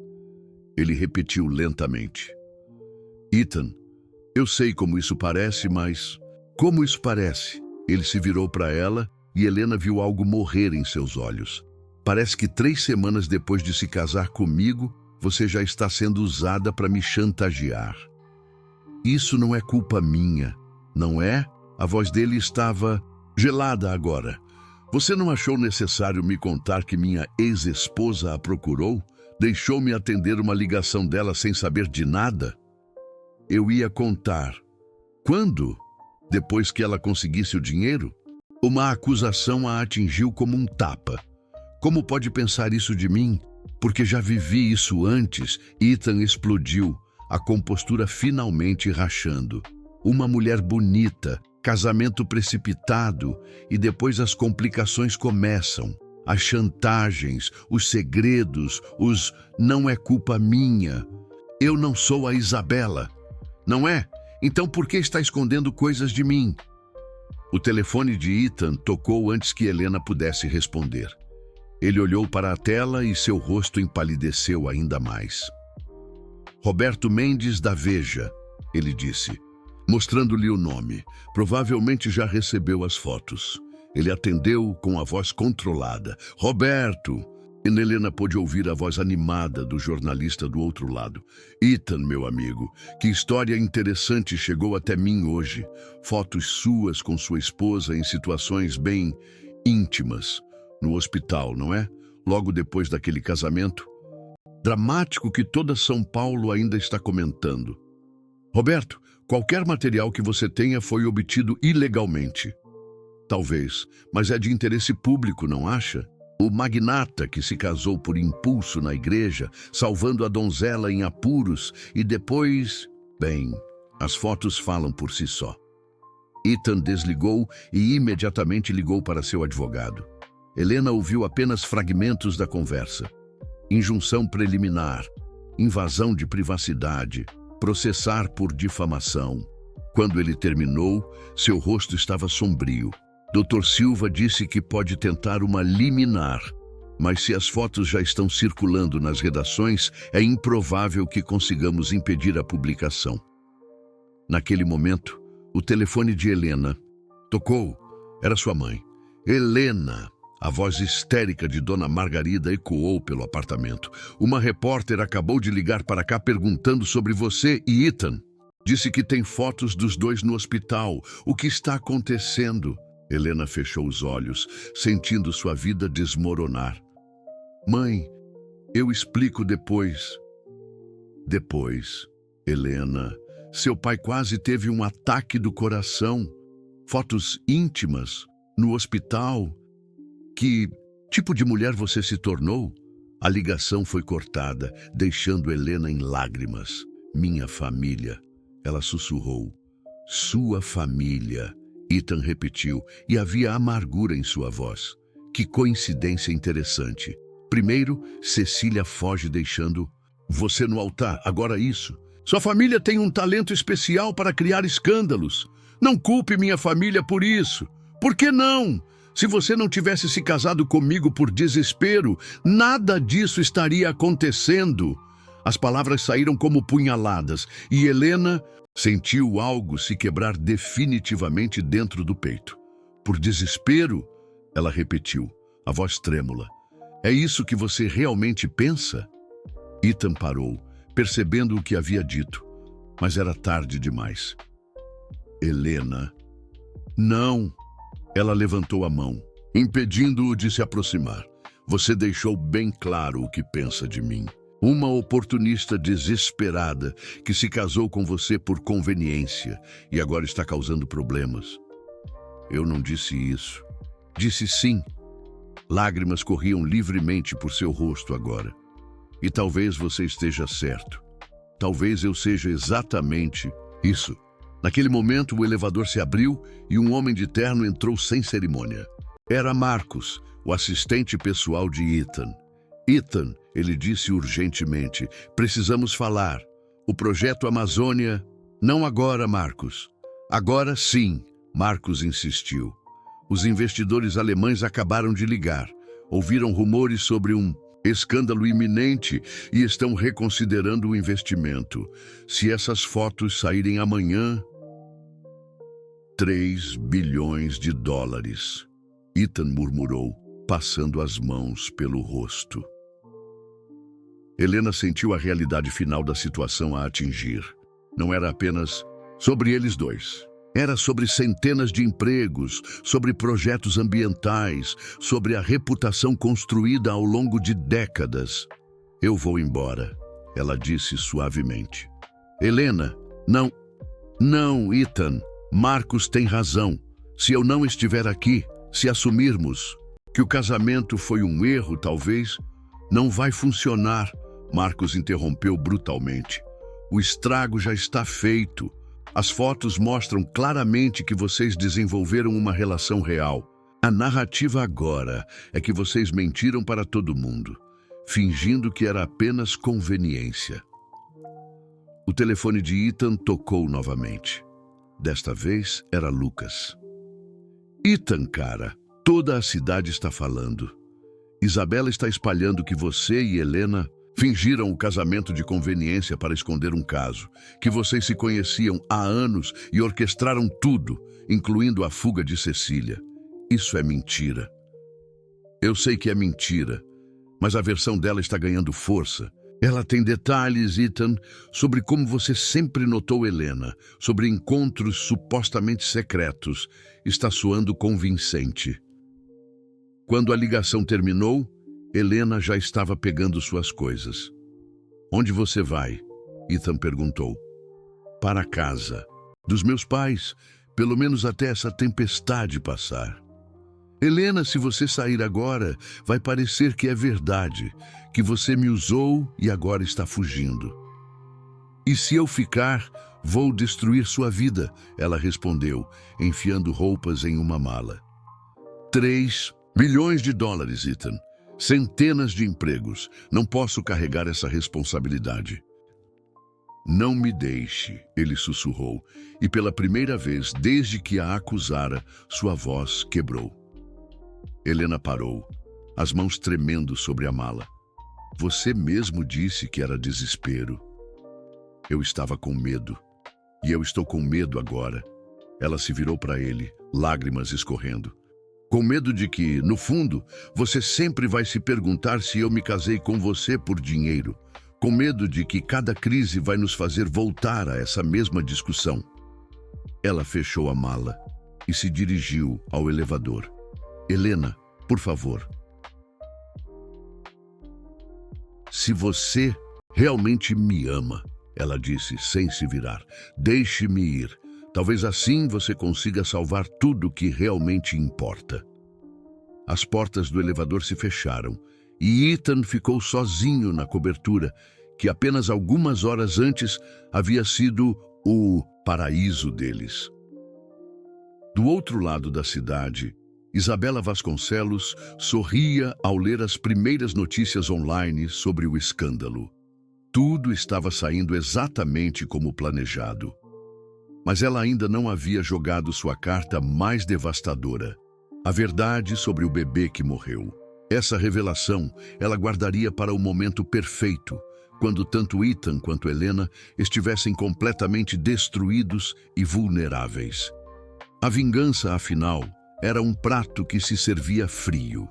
Ele repetiu lentamente. Ethan, eu sei como isso parece, mas... Como isso parece? Ele se virou para ela e Helena viu algo morrer em seus olhos. Parece que 3 semanas depois de se casar comigo, você já está sendo usada para me chantagear. Isso não é culpa minha, não é? A voz dele estava gelada agora. Você não achou necessário me contar que minha ex-esposa a procurou? Deixou-me atender uma ligação dela sem saber de nada? Eu ia contar. Quando? Depois que ela conseguisse o dinheiro? Uma acusação a atingiu como um tapa. Como pode pensar isso de mim? Porque já vivi isso antes. Ethan explodiu, a compostura finalmente rachando. Uma mulher bonita, casamento precipitado, e depois as complicações começam. As chantagens, os segredos, os não é culpa minha. Eu não sou a Isabela. Não é? Então por que está escondendo coisas de mim? O telefone de Ethan tocou antes que Helena pudesse responder. Ele olhou para a tela e seu rosto empalideceu ainda mais. Roberto Mendes da Veja, ele disse, mostrando-lhe o nome. Provavelmente já recebeu as fotos. Ele atendeu com a voz controlada. Roberto! E Helena pôde ouvir a voz animada do jornalista do outro lado. Ethan, meu amigo, que história interessante chegou até mim hoje. Fotos suas com sua esposa em situações bem íntimas. No hospital, não é? Logo depois daquele casamento. Dramático que toda São Paulo ainda está comentando. Roberto, qualquer material que você tenha foi obtido ilegalmente. Talvez, mas é de interesse público, não acha? O magnata que se casou por impulso na igreja, salvando a donzela em apuros e depois... Bem, as fotos falam por si só. Ethan desligou e imediatamente ligou para seu advogado. Helena ouviu apenas fragmentos da conversa. Injunção preliminar, invasão de privacidade, processar por difamação. Quando ele terminou, seu rosto estava sombrio. Dr. Silva disse que pode tentar uma liminar, mas se as fotos já estão circulando nas redações, é improvável que consigamos impedir a publicação. Naquele momento, o telefone de Helena tocou. Era sua mãe. Helena! A voz histérica de Dona Margarida ecoou pelo apartamento. Uma repórter acabou de ligar para cá perguntando sobre você e Ethan. Disse que tem fotos dos dois no hospital. O que está acontecendo? Helena fechou os olhos, sentindo sua vida desmoronar. Mãe, eu explico depois. Depois, Helena, seu pai quase teve um ataque do coração. Fotos íntimas, no hospital. Que tipo de mulher você se tornou? A ligação foi cortada, deixando Helena em lágrimas. Minha família, ela sussurrou. Sua família, Ethan repetiu, e havia amargura em sua voz. Que coincidência interessante. Primeiro, Cecília foge deixando você no altar, agora isso. Sua família tem um talento especial para criar escândalos. Não culpe minha família por isso. Por que não? Se você não tivesse se casado comigo por desespero, nada disso estaria acontecendo. As palavras saíram como punhaladas e Helena sentiu algo se quebrar definitivamente dentro do peito. Por desespero, ela repetiu, a voz trêmula. É isso que você realmente pensa? Ethan parou, percebendo o que havia dito, mas era tarde demais. Helena. Não. Ela levantou a mão, impedindo-o de se aproximar. Você deixou bem claro o que pensa de mim. Uma oportunista desesperada que se casou com você por conveniência e agora está causando problemas. Eu não disse isso. Disse sim. Lágrimas corriam livremente por seu rosto agora. E talvez você esteja certo. Talvez eu seja exatamente isso. Naquele momento, o elevador se abriu e um homem de terno entrou sem cerimônia. Era Marcos, o assistente pessoal de Ethan. Ethan, ele disse urgentemente, precisamos falar. O projeto Amazônia... Não agora, Marcos. Agora sim, Marcos insistiu. Os investidores alemães acabaram de ligar. Ouviram rumores sobre um escândalo iminente e estão reconsiderando o investimento. Se essas fotos saírem amanhã... 3 bilhões de dólares. Ethan murmurou, passando as mãos pelo rosto. Helena sentiu a realidade final da situação a atingir. Não era apenas sobre eles dois. Era sobre centenas de empregos, sobre projetos ambientais, sobre a reputação construída ao longo de décadas. Eu vou embora, ela disse suavemente. Helena, não. Não, Ethan. Marcos tem razão. Se eu não estiver aqui, se assumirmos que o casamento foi um erro, talvez, não vai funcionar. Marcos interrompeu brutalmente. O estrago já está feito. As fotos mostram claramente que vocês desenvolveram uma relação real. A narrativa agora é que vocês mentiram para todo mundo, fingindo que era apenas conveniência. O telefone de Ethan tocou novamente. Desta vez era Lucas. Ethan, cara, toda a cidade está falando. Isabela está espalhando que você e Helena fingiram o casamento de conveniência para esconder um caso, que vocês se conheciam há anos e orquestraram tudo, incluindo a fuga de Cecília. Isso é mentira. Eu sei que é mentira, mas a versão dela está ganhando força. Ela tem detalhes, Ethan, sobre como você sempre notou Helena, sobre encontros supostamente secretos. Está soando convincente. Quando a ligação terminou, Helena já estava pegando suas coisas. Onde você vai? Ethan perguntou. Para casa. Dos meus pais, pelo menos até essa tempestade passar. Helena, se você sair agora, vai parecer que é verdade, que você me usou e agora está fugindo. E se eu ficar, vou destruir sua vida, ela respondeu, enfiando roupas em uma mala. 3 milhões de dólares, Ethan. Centenas de empregos. Não posso carregar essa responsabilidade. Não me deixe, ele sussurrou, e pela primeira vez desde que a acusara, sua voz quebrou. Helena parou, as mãos tremendo sobre a mala. Você mesmo disse que era desespero. Eu estava com medo. E eu estou com medo agora. Ela se virou para ele, lágrimas escorrendo. Com medo de que, no fundo, você sempre vai se perguntar se eu me casei com você por dinheiro. Com medo de que cada crise vai nos fazer voltar a essa mesma discussão. Ela fechou a mala e se dirigiu ao elevador. Helena, por favor. Se você realmente me ama, ela disse sem se virar, deixe-me ir. Talvez assim você consiga salvar tudo que realmente importa. As portas do elevador se fecharam e Ethan ficou sozinho na cobertura, que apenas algumas horas antes havia sido o paraíso deles. Do outro lado da cidade, Isabela Vasconcelos sorria ao ler as primeiras notícias online sobre o escândalo. Tudo estava saindo exatamente como planejado. Mas ela ainda não havia jogado sua carta mais devastadora. A verdade sobre o bebê que morreu. Essa revelação ela guardaria para o momento perfeito, quando tanto Ethan quanto Helena estivessem completamente destruídos e vulneráveis. A vingança, afinal, era um prato que se servia frio.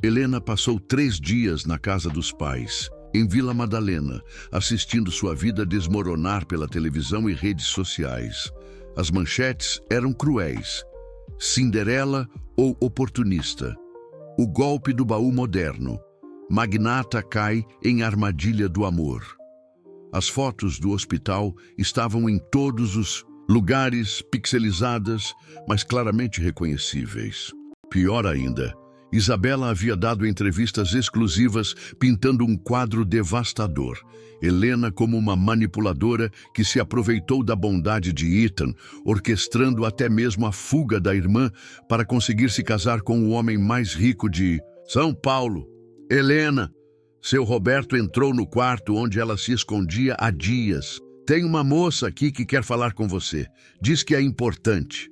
Helena passou 3 dias na casa dos pais, em Vila Madalena, assistindo sua vida desmoronar pela televisão e redes sociais. As manchetes eram cruéis. Cinderela ou oportunista? O golpe do baú moderno. Magnata cai em armadilha do amor. As fotos do hospital estavam em todos os lugares, pixelizadas, mas claramente reconhecíveis. Pior ainda, Isabela havia dado entrevistas exclusivas pintando um quadro devastador. Helena como uma manipuladora que se aproveitou da bondade de Ethan, orquestrando até mesmo a fuga da irmã para conseguir se casar com o homem mais rico de São Paulo. Helena, seu Roberto entrou no quarto onde ela se escondia há dias. Tem uma moça aqui que quer falar com você. Diz que é importante.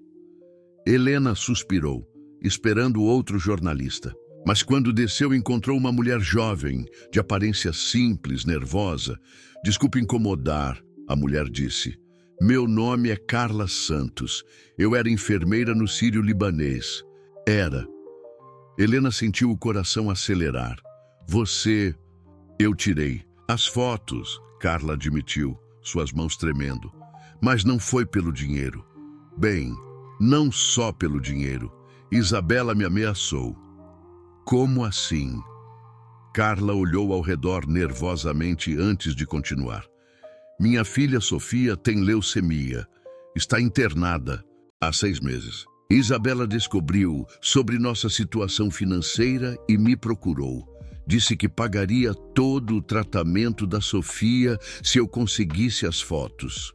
Helena suspirou, esperando outro jornalista. Mas quando desceu, encontrou uma mulher jovem, de aparência simples, nervosa. Desculpe incomodar, a mulher disse. Meu nome é Carla Santos. Eu era enfermeira no Sírio-Libanês. Era. Helena sentiu o coração acelerar. Você... Eu tirei. As fotos, Carla admitiu, suas mãos tremendo. Mas não foi pelo dinheiro. Bem, não só pelo dinheiro. Isabela me ameaçou. Como assim? Carla olhou ao redor nervosamente antes de continuar. Minha filha Sofia tem leucemia. Está internada há 6 meses. Isabela descobriu sobre nossa situação financeira e me procurou. Disse que pagaria todo o tratamento da Sofia se eu conseguisse as fotos.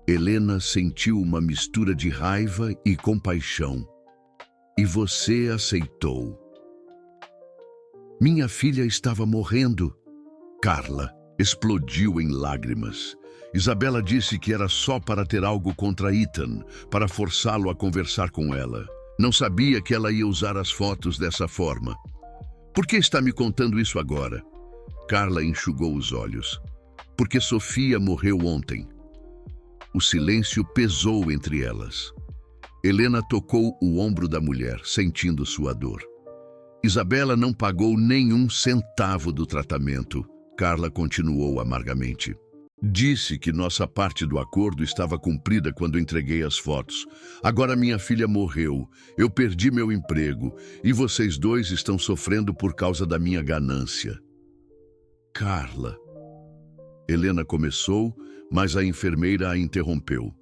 Helena sentiu uma mistura de raiva e compaixão. E você aceitou. Minha filha estava morrendo. Carla explodiu em lágrimas. Isabela disse que era só para ter algo contra Ethan, para forçá-lo a conversar com ela. Não sabia que ela ia usar as fotos dessa forma. Por que está me contando isso agora? Carla enxugou os olhos. Porque Sofia morreu ontem. O silêncio pesou entre elas. Helena tocou o ombro da mulher, sentindo sua dor. Isabela não pagou nenhum centavo do tratamento. Carla continuou amargamente. Disse que nossa parte do acordo estava cumprida quando entreguei as fotos. Agora minha filha morreu, eu perdi meu emprego e vocês dois estão sofrendo por causa da minha ganância. Carla. Helena começou, mas a enfermeira a interrompeu.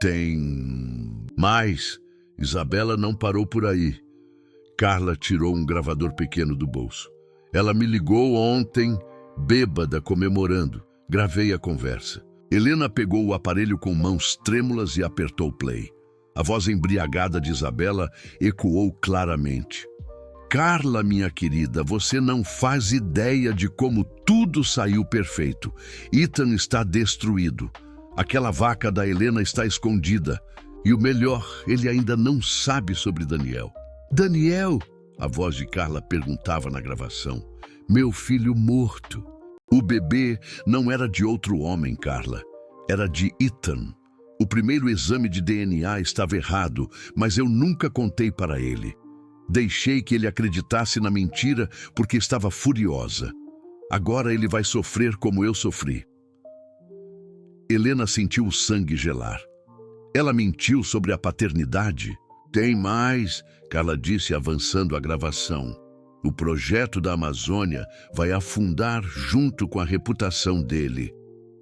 Tem mais. Isabela não parou por aí. Carla tirou um gravador pequeno do bolso. Ela me ligou ontem, bêbada, comemorando. Gravei a conversa. Helena pegou o aparelho com mãos trêmulas e apertou play. A voz embriagada de Isabela ecoou claramente. Carla, minha querida, você não faz ideia de como tudo saiu perfeito. Ethan está destruído. Aquela vaca da Helena está escondida. E o melhor, ele ainda não sabe sobre Daniel. Daniel? A voz de Carla perguntava na gravação. Meu filho morto. O bebê não era de outro homem, Carla. Era de Ethan. O primeiro exame de DNA estava errado, mas eu nunca contei para ele. Deixei que ele acreditasse na mentira porque estava furiosa. Agora ele vai sofrer como eu sofri. Helena sentiu o sangue gelar. Ela mentiu sobre a paternidade? Tem mais, Carla disse, avançando a gravação. O projeto da Amazônia vai afundar junto com a reputação dele.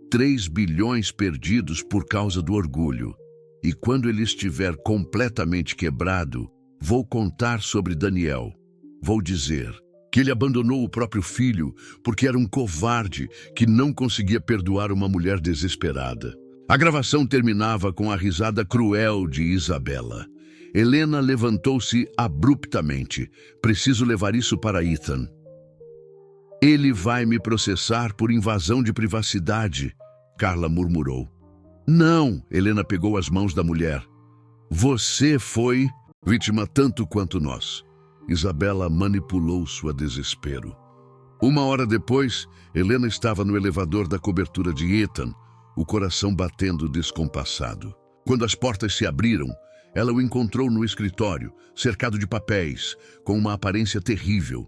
3 bilhões perdidos por causa do orgulho. E quando ele estiver completamente quebrado, vou contar sobre Daniel. Vou dizer que ele abandonou o próprio filho porque era um covarde que não conseguia perdoar uma mulher desesperada. A gravação terminava com a risada cruel de Isabela. Helena levantou-se abruptamente. Preciso levar isso para Ethan. Ele vai me processar por invasão de privacidade, Carla murmurou. Não, Helena pegou as mãos da mulher. Você foi vítima tanto quanto nós. Isabela manipulou sua desespero. 1 hora depois, Helena estava no elevador da cobertura de Ethan, o coração batendo descompassado. Quando as portas se abriram, ela o encontrou no escritório, cercado de papéis, com uma aparência terrível.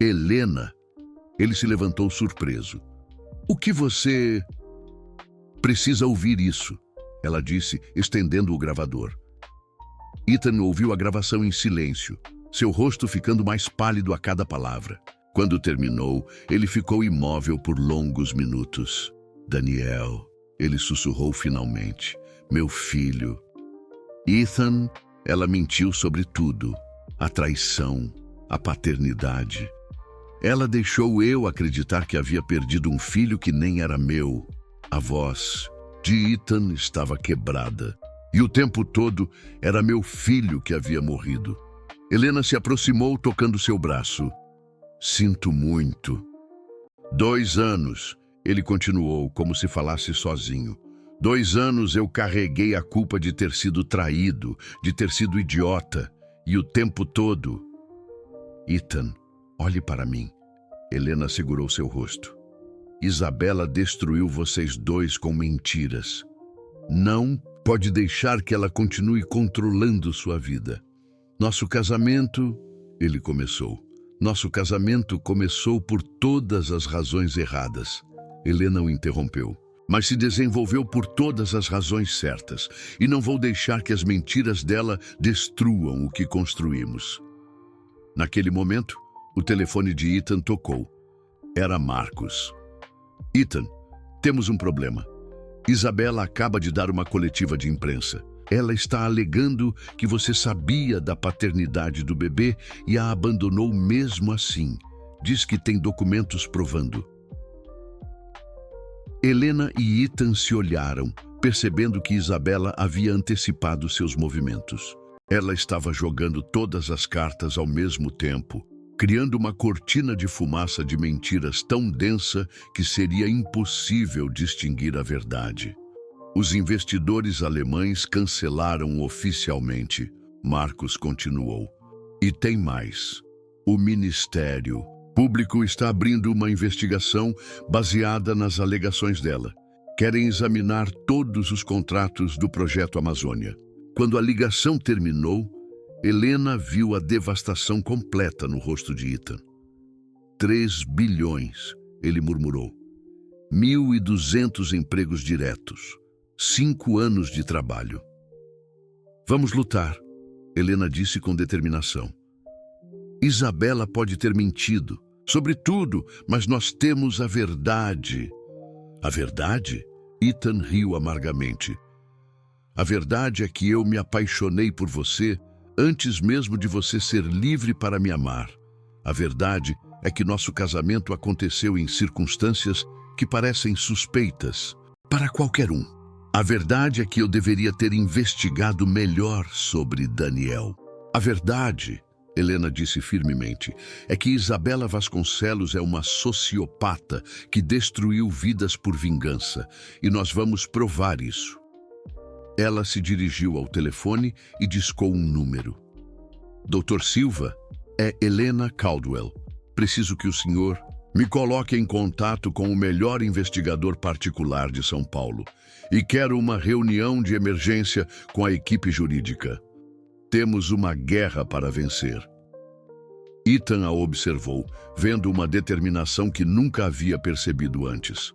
Helena, ele se levantou surpreso. O que você... Precisa ouvir isso, ela disse, estendendo o gravador. Ethan ouviu a gravação em silêncio, seu rosto ficando mais pálido a cada palavra. Quando terminou, ele ficou imóvel por longos minutos. Daniel, ele sussurrou finalmente, meu filho. Ethan, ela mentiu sobre tudo, a traição, a paternidade. Ela deixou eu acreditar que havia perdido um filho que nem era meu. A voz de Ethan estava quebrada. E o tempo todo era meu filho que havia morrido. Helena se aproximou tocando seu braço. Sinto muito. 2 anos, ele continuou como se falasse sozinho. 2 anos eu carreguei a culpa de ter sido traído, de ter sido idiota. E o tempo todo... Ethan, olhe para mim. Helena segurou seu rosto. Isabela destruiu vocês dois com mentiras. Não pode deixar que ela continue controlando sua vida. Nosso casamento, ele começou. Nosso casamento começou por todas as razões erradas. Helena o interrompeu. Mas se desenvolveu por todas as razões certas. E não vou deixar que as mentiras dela destruam o que construímos. Naquele momento, o telefone de Ethan tocou. Era Marcos. Ethan, temos um problema. Isabela acaba de dar uma coletiva de imprensa. Ela está alegando que você sabia da paternidade do bebê e a abandonou mesmo assim. Diz que tem documentos provando. Helena e Ethan se olharam, percebendo que Isabela havia antecipado seus movimentos. Ela estava jogando todas as cartas ao mesmo tempo, criando uma cortina de fumaça de mentiras tão densa que seria impossível distinguir a verdade. Os investidores alemães cancelaram oficialmente. Marcos continuou. E tem mais. O Ministério Público está abrindo uma investigação baseada nas alegações dela. Querem examinar todos os contratos do Projeto Amazônia. Quando a ligação terminou, Helena viu a devastação completa no rosto de Ethan. 3 bilhões, ele murmurou. 1.200 empregos diretos. 5 anos de trabalho. Vamos lutar, Helena disse com determinação. Isabela pode ter mentido, Sobre tudo, mas nós temos a verdade. A verdade? Ethan riu amargamente. A verdade é que eu me apaixonei por você antes mesmo de você ser livre para me amar. A verdade é que nosso casamento aconteceu em circunstâncias que parecem suspeitas para qualquer um. A verdade é que eu deveria ter investigado melhor sobre Daniel. A verdade, Helena disse firmemente, é que Isabela Vasconcelos é uma sociopata que destruiu vidas por vingança, e nós vamos provar isso. Ela se dirigiu ao telefone e discou um número. Dr. Silva, é Helena Caldwell. Preciso que o senhor me coloque em contato com o melhor investigador particular de São Paulo e quero uma reunião de emergência com a equipe jurídica. Temos uma guerra para vencer. Ethan a observou, vendo uma determinação que nunca havia percebido antes.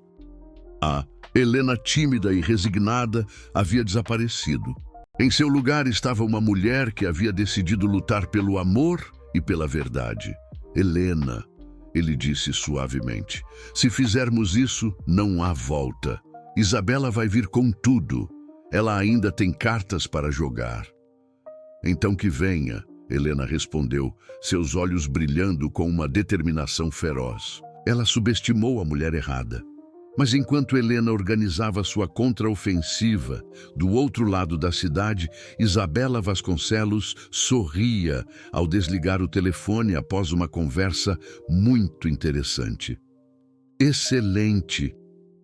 A Helena, tímida e resignada, havia desaparecido. Em seu lugar estava uma mulher que havia decidido lutar pelo amor e pela verdade. Helena, ele disse suavemente, se fizermos isso, não há volta. Isabela vai vir com tudo. Ela ainda tem cartas para jogar. Então que venha, Helena respondeu, seus olhos brilhando com uma determinação feroz. Ela subestimou a mulher errada. Mas enquanto Helena organizava sua contraofensiva, do outro lado da cidade, Isabela Vasconcelos sorria ao desligar o telefone após uma conversa muito interessante. Excelente,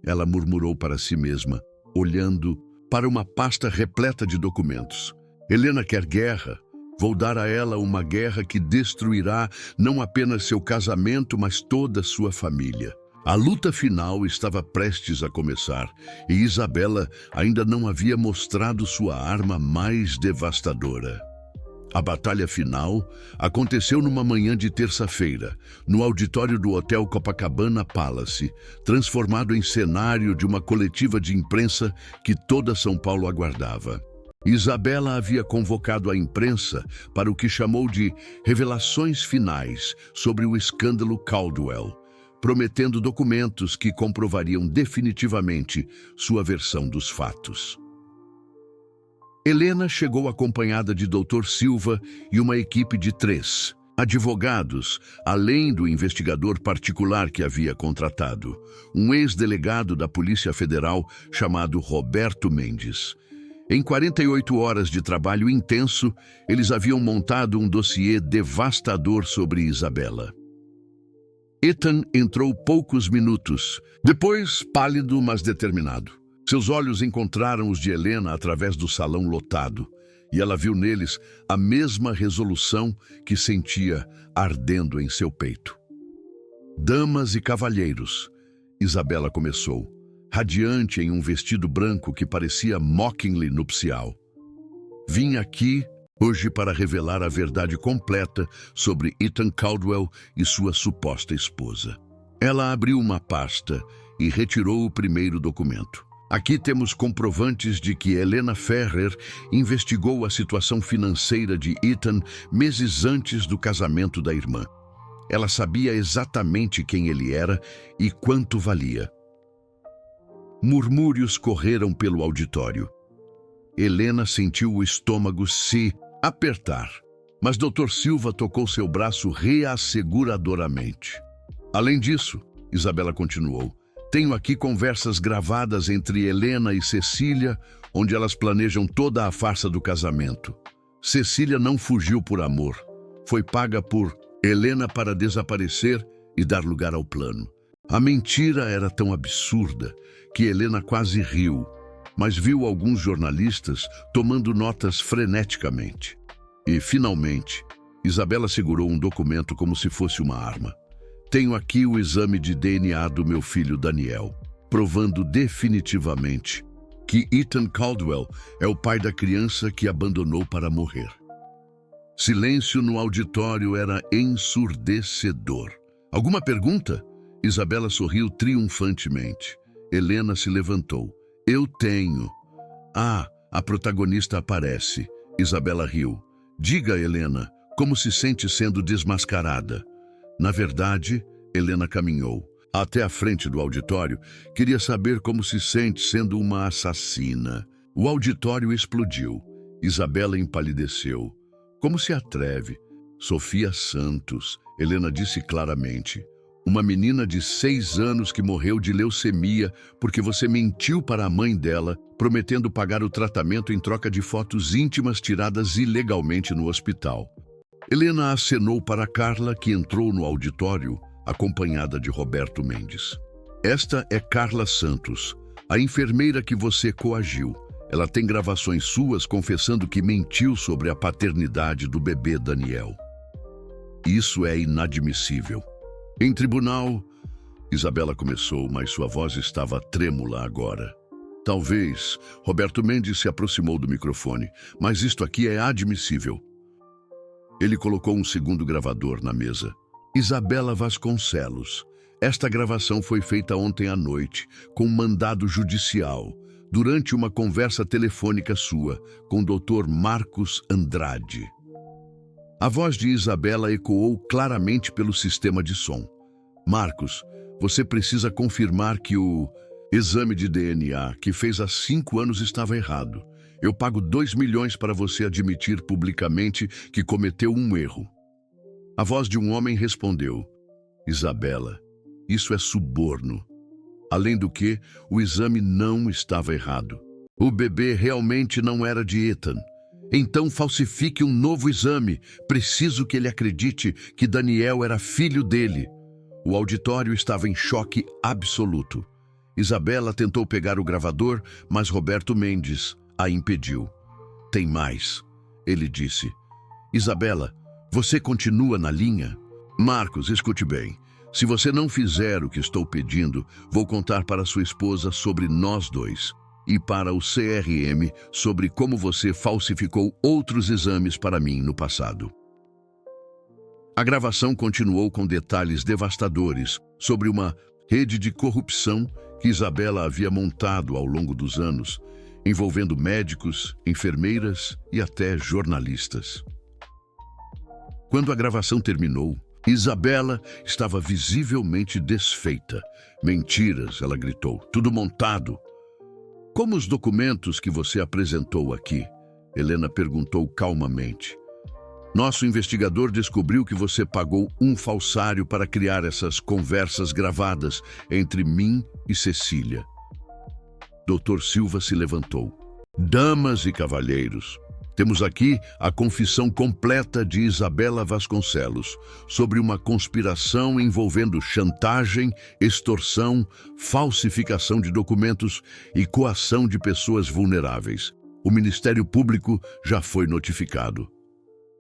ela murmurou para si mesma, olhando para uma pasta repleta de documentos. Helena quer guerra. Vou dar a ela uma guerra que destruirá não apenas seu casamento, mas toda sua família. A luta final estava prestes a começar e Isabela ainda não havia mostrado sua arma mais devastadora. A batalha final aconteceu numa manhã de terça-feira, no auditório do Hotel Copacabana Palace, transformado em cenário de uma coletiva de imprensa que toda São Paulo aguardava. Isabela havia convocado a imprensa para o que chamou de revelações finais sobre o escândalo Caldwell, prometendo documentos que comprovariam definitivamente sua versão dos fatos. Helena chegou acompanhada de Dr. Silva e uma equipe de 3 advogados, além do investigador particular que havia contratado, um ex-delegado da Polícia Federal chamado Roberto Mendes. Em 48 horas de trabalho intenso, eles haviam montado um dossiê devastador sobre Isabela. Ethan entrou poucos minutos, depois pálido, mas determinado. Seus olhos encontraram os de Helena através do salão lotado, e ela viu neles a mesma resolução que sentia ardendo em seu peito. Damas e cavalheiros, Isabela começou, radiante em um vestido branco que parecia mockingly nupcial. Vim aqui hoje para revelar a verdade completa sobre Ethan Caldwell e sua suposta esposa. Ela abriu uma pasta e retirou o primeiro documento. Aqui temos comprovantes de que Helena Ferrer investigou a situação financeira de Ethan meses antes do casamento da irmã. Ela sabia exatamente quem ele era e quanto valia. Murmúrios correram pelo auditório. Helena sentiu o estômago se apertar, mas Dr. Silva tocou seu braço reasseguradoramente. Além disso, Isabela continuou, tenho aqui conversas gravadas entre Helena e Cecília, onde elas planejam toda a farsa do casamento. Cecília não fugiu por amor. Foi paga por Helena para desaparecer e dar lugar ao plano. A mentira era tão absurda que Helena quase riu, mas viu alguns jornalistas tomando notas freneticamente. E, finalmente, Isabela segurou um documento como se fosse uma arma. Tenho aqui o exame de DNA do meu filho Daniel, provando definitivamente que Ethan Caldwell é o pai da criança que abandonou para morrer. Silêncio no auditório era ensurdecedor. Alguma pergunta? Isabela sorriu triunfantemente. Helena se levantou. Eu tenho. Ah, a protagonista aparece. Isabela riu. Diga, Helena, como se sente sendo desmascarada? Na verdade, Helena caminhou até a frente do auditório. Queria saber como se sente sendo uma assassina. O auditório explodiu. Isabela empalideceu. Como se atreve? Sofia Santos, Helena disse claramente. Uma menina de 6 anos que morreu de leucemia porque você mentiu para a mãe dela, prometendo pagar o tratamento em troca de fotos íntimas tiradas ilegalmente no hospital. Helena acenou para Carla, que entrou no auditório, acompanhada de Roberto Mendes. Esta é Carla Santos, a enfermeira que você coagiu. Ela tem gravações suas confessando que mentiu sobre a paternidade do bebê Daniel. Isso é inadmissível. Em tribunal, Isabela começou, mas sua voz estava trêmula agora. Talvez, Roberto Mendes se aproximou do microfone, mas isto aqui é admissível. Ele colocou um segundo gravador na mesa. Isabela Vasconcelos. Esta gravação foi feita ontem à noite, com mandado judicial, durante uma conversa telefônica sua com o Dr. Marcos Andrade. A voz de Isabela ecoou claramente pelo sistema de som. Marcos, você precisa confirmar que o exame de DNA que fez há 5 anos estava errado. Eu pago 2 milhões para você admitir publicamente que cometeu um erro. A voz de um homem respondeu. Isabela, isso é suborno. Além do que, o exame não estava errado. O bebê realmente não era de Ethan. Então falsifique um novo exame. Preciso que ele acredite que Daniel era filho dele. O auditório estava em choque absoluto. Isabela tentou pegar o gravador, mas Roberto Mendes a impediu. Tem mais, ele disse. Isabela, você continua na linha? Marcos, escute bem. Se você não fizer o que estou pedindo, vou contar para sua esposa sobre nós dois e para o CRM sobre como você falsificou outros exames para mim no passado. A gravação continuou com detalhes devastadores sobre uma rede de corrupção que Isabela havia montado ao longo dos anos, envolvendo médicos, enfermeiras e até jornalistas. Quando a gravação terminou, Isabela estava visivelmente desfeita. Mentiras, ela gritou, tudo montado. Como os documentos que você apresentou aqui? Helena perguntou calmamente. Nosso investigador descobriu que você pagou um falsário para criar essas conversas gravadas entre mim e Cecília. Dr. Silva se levantou. Damas e cavalheiros, temos aqui a confissão completa de Isabela Vasconcelos sobre uma conspiração envolvendo chantagem, extorsão, falsificação de documentos e coação de pessoas vulneráveis. O Ministério Público já foi notificado.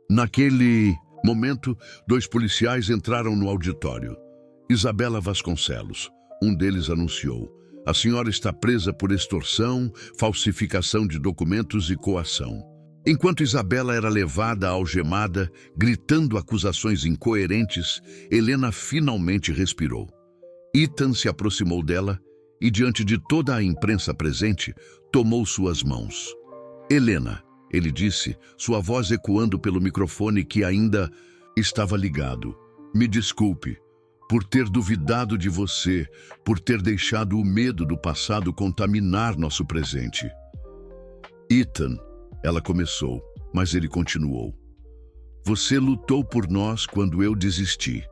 Naquele momento, 2 policiais entraram no auditório. Isabela Vasconcelos. Um deles anunciou: a senhora está presa por extorsão, falsificação de documentos e coação. Enquanto Isabela era levada algemada, gritando acusações incoerentes, Helena finalmente respirou. Ethan se aproximou dela e, diante de toda a imprensa presente, tomou suas mãos. Helena, ele disse, sua voz ecoando pelo microfone que ainda estava ligado. Me desculpe por ter duvidado de você, por ter deixado o medo do passado contaminar nosso presente. Ethan, ela começou, mas ele continuou. Você lutou por nós quando eu desisti.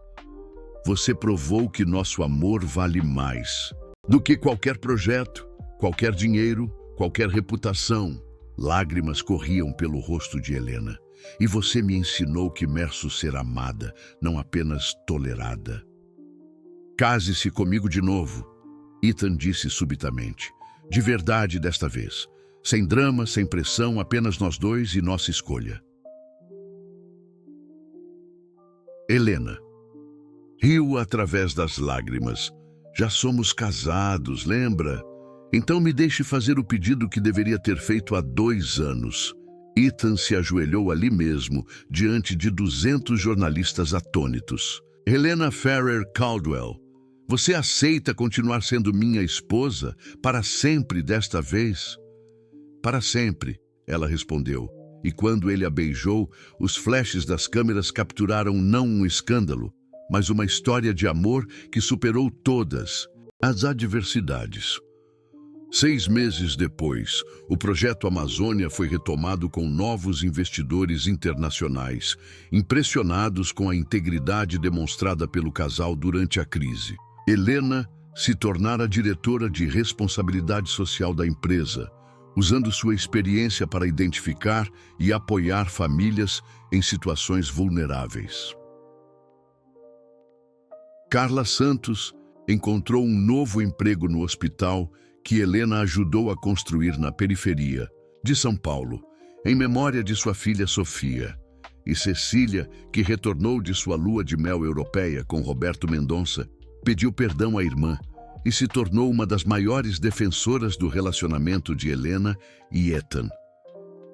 Você provou que nosso amor vale mais do que qualquer projeto, qualquer dinheiro, qualquer reputação. Lágrimas corriam pelo rosto de Helena. E você me ensinou que merece ser amada, não apenas tolerada. Case-se comigo de novo, Ethan disse subitamente. De verdade desta vez. Sem drama, sem pressão, apenas nós dois e nossa escolha. Helena riu através das lágrimas. Já somos casados, lembra? Então me deixe fazer o pedido que deveria ter feito há 2 anos. Ethan se ajoelhou ali mesmo, diante de 200 jornalistas atônitos. Helena Ferrer Caldwell, você aceita continuar sendo minha esposa para sempre desta vez? Para sempre, ela respondeu. E quando ele a beijou, os flashes das câmeras capturaram não um escândalo, mas uma história de amor que superou todas as adversidades. 6 meses depois, o projeto Amazônia foi retomado com novos investidores internacionais, impressionados com a integridade demonstrada pelo casal durante a crise. Helena se tornara diretora de responsabilidade social da empresa, usando sua experiência para identificar e apoiar famílias em situações vulneráveis. Carla Santos encontrou um novo emprego no hospital que Helena ajudou a construir na periferia de São Paulo, em memória de sua filha Sofia. E Cecília, que retornou de sua lua de mel europeia com Roberto Mendonça, pediu perdão à irmã e se tornou uma das maiores defensoras do relacionamento de Helena e Ethan.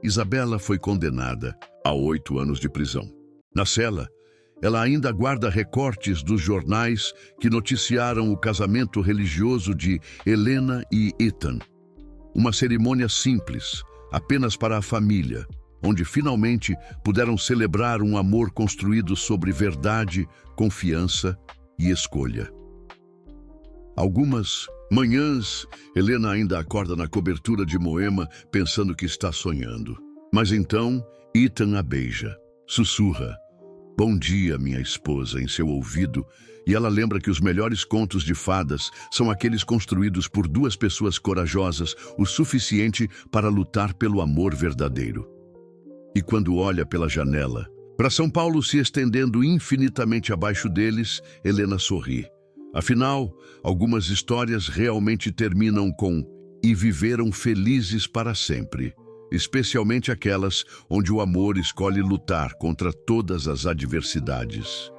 Isabela foi condenada a 8 anos de prisão. Na cela, ela ainda guarda recortes dos jornais que noticiaram o casamento religioso de Helena e Ethan. Uma cerimônia simples, apenas para a família, onde finalmente puderam celebrar um amor construído sobre verdade, confiança e escolha. Algumas manhãs, Helena ainda acorda na cobertura de Moema pensando que está sonhando. Mas então, Ethan a beija, sussurra: "Bom dia, minha esposa", em seu ouvido, e ela lembra que os melhores contos de fadas são aqueles construídos por 2 pessoas corajosas o suficiente para lutar pelo amor verdadeiro. E quando olha pela janela, para São Paulo se estendendo infinitamente abaixo deles, Helena sorri. Afinal, algumas histórias realmente terminam com "e viveram felizes para sempre", especialmente aquelas onde o amor escolhe lutar contra todas as adversidades.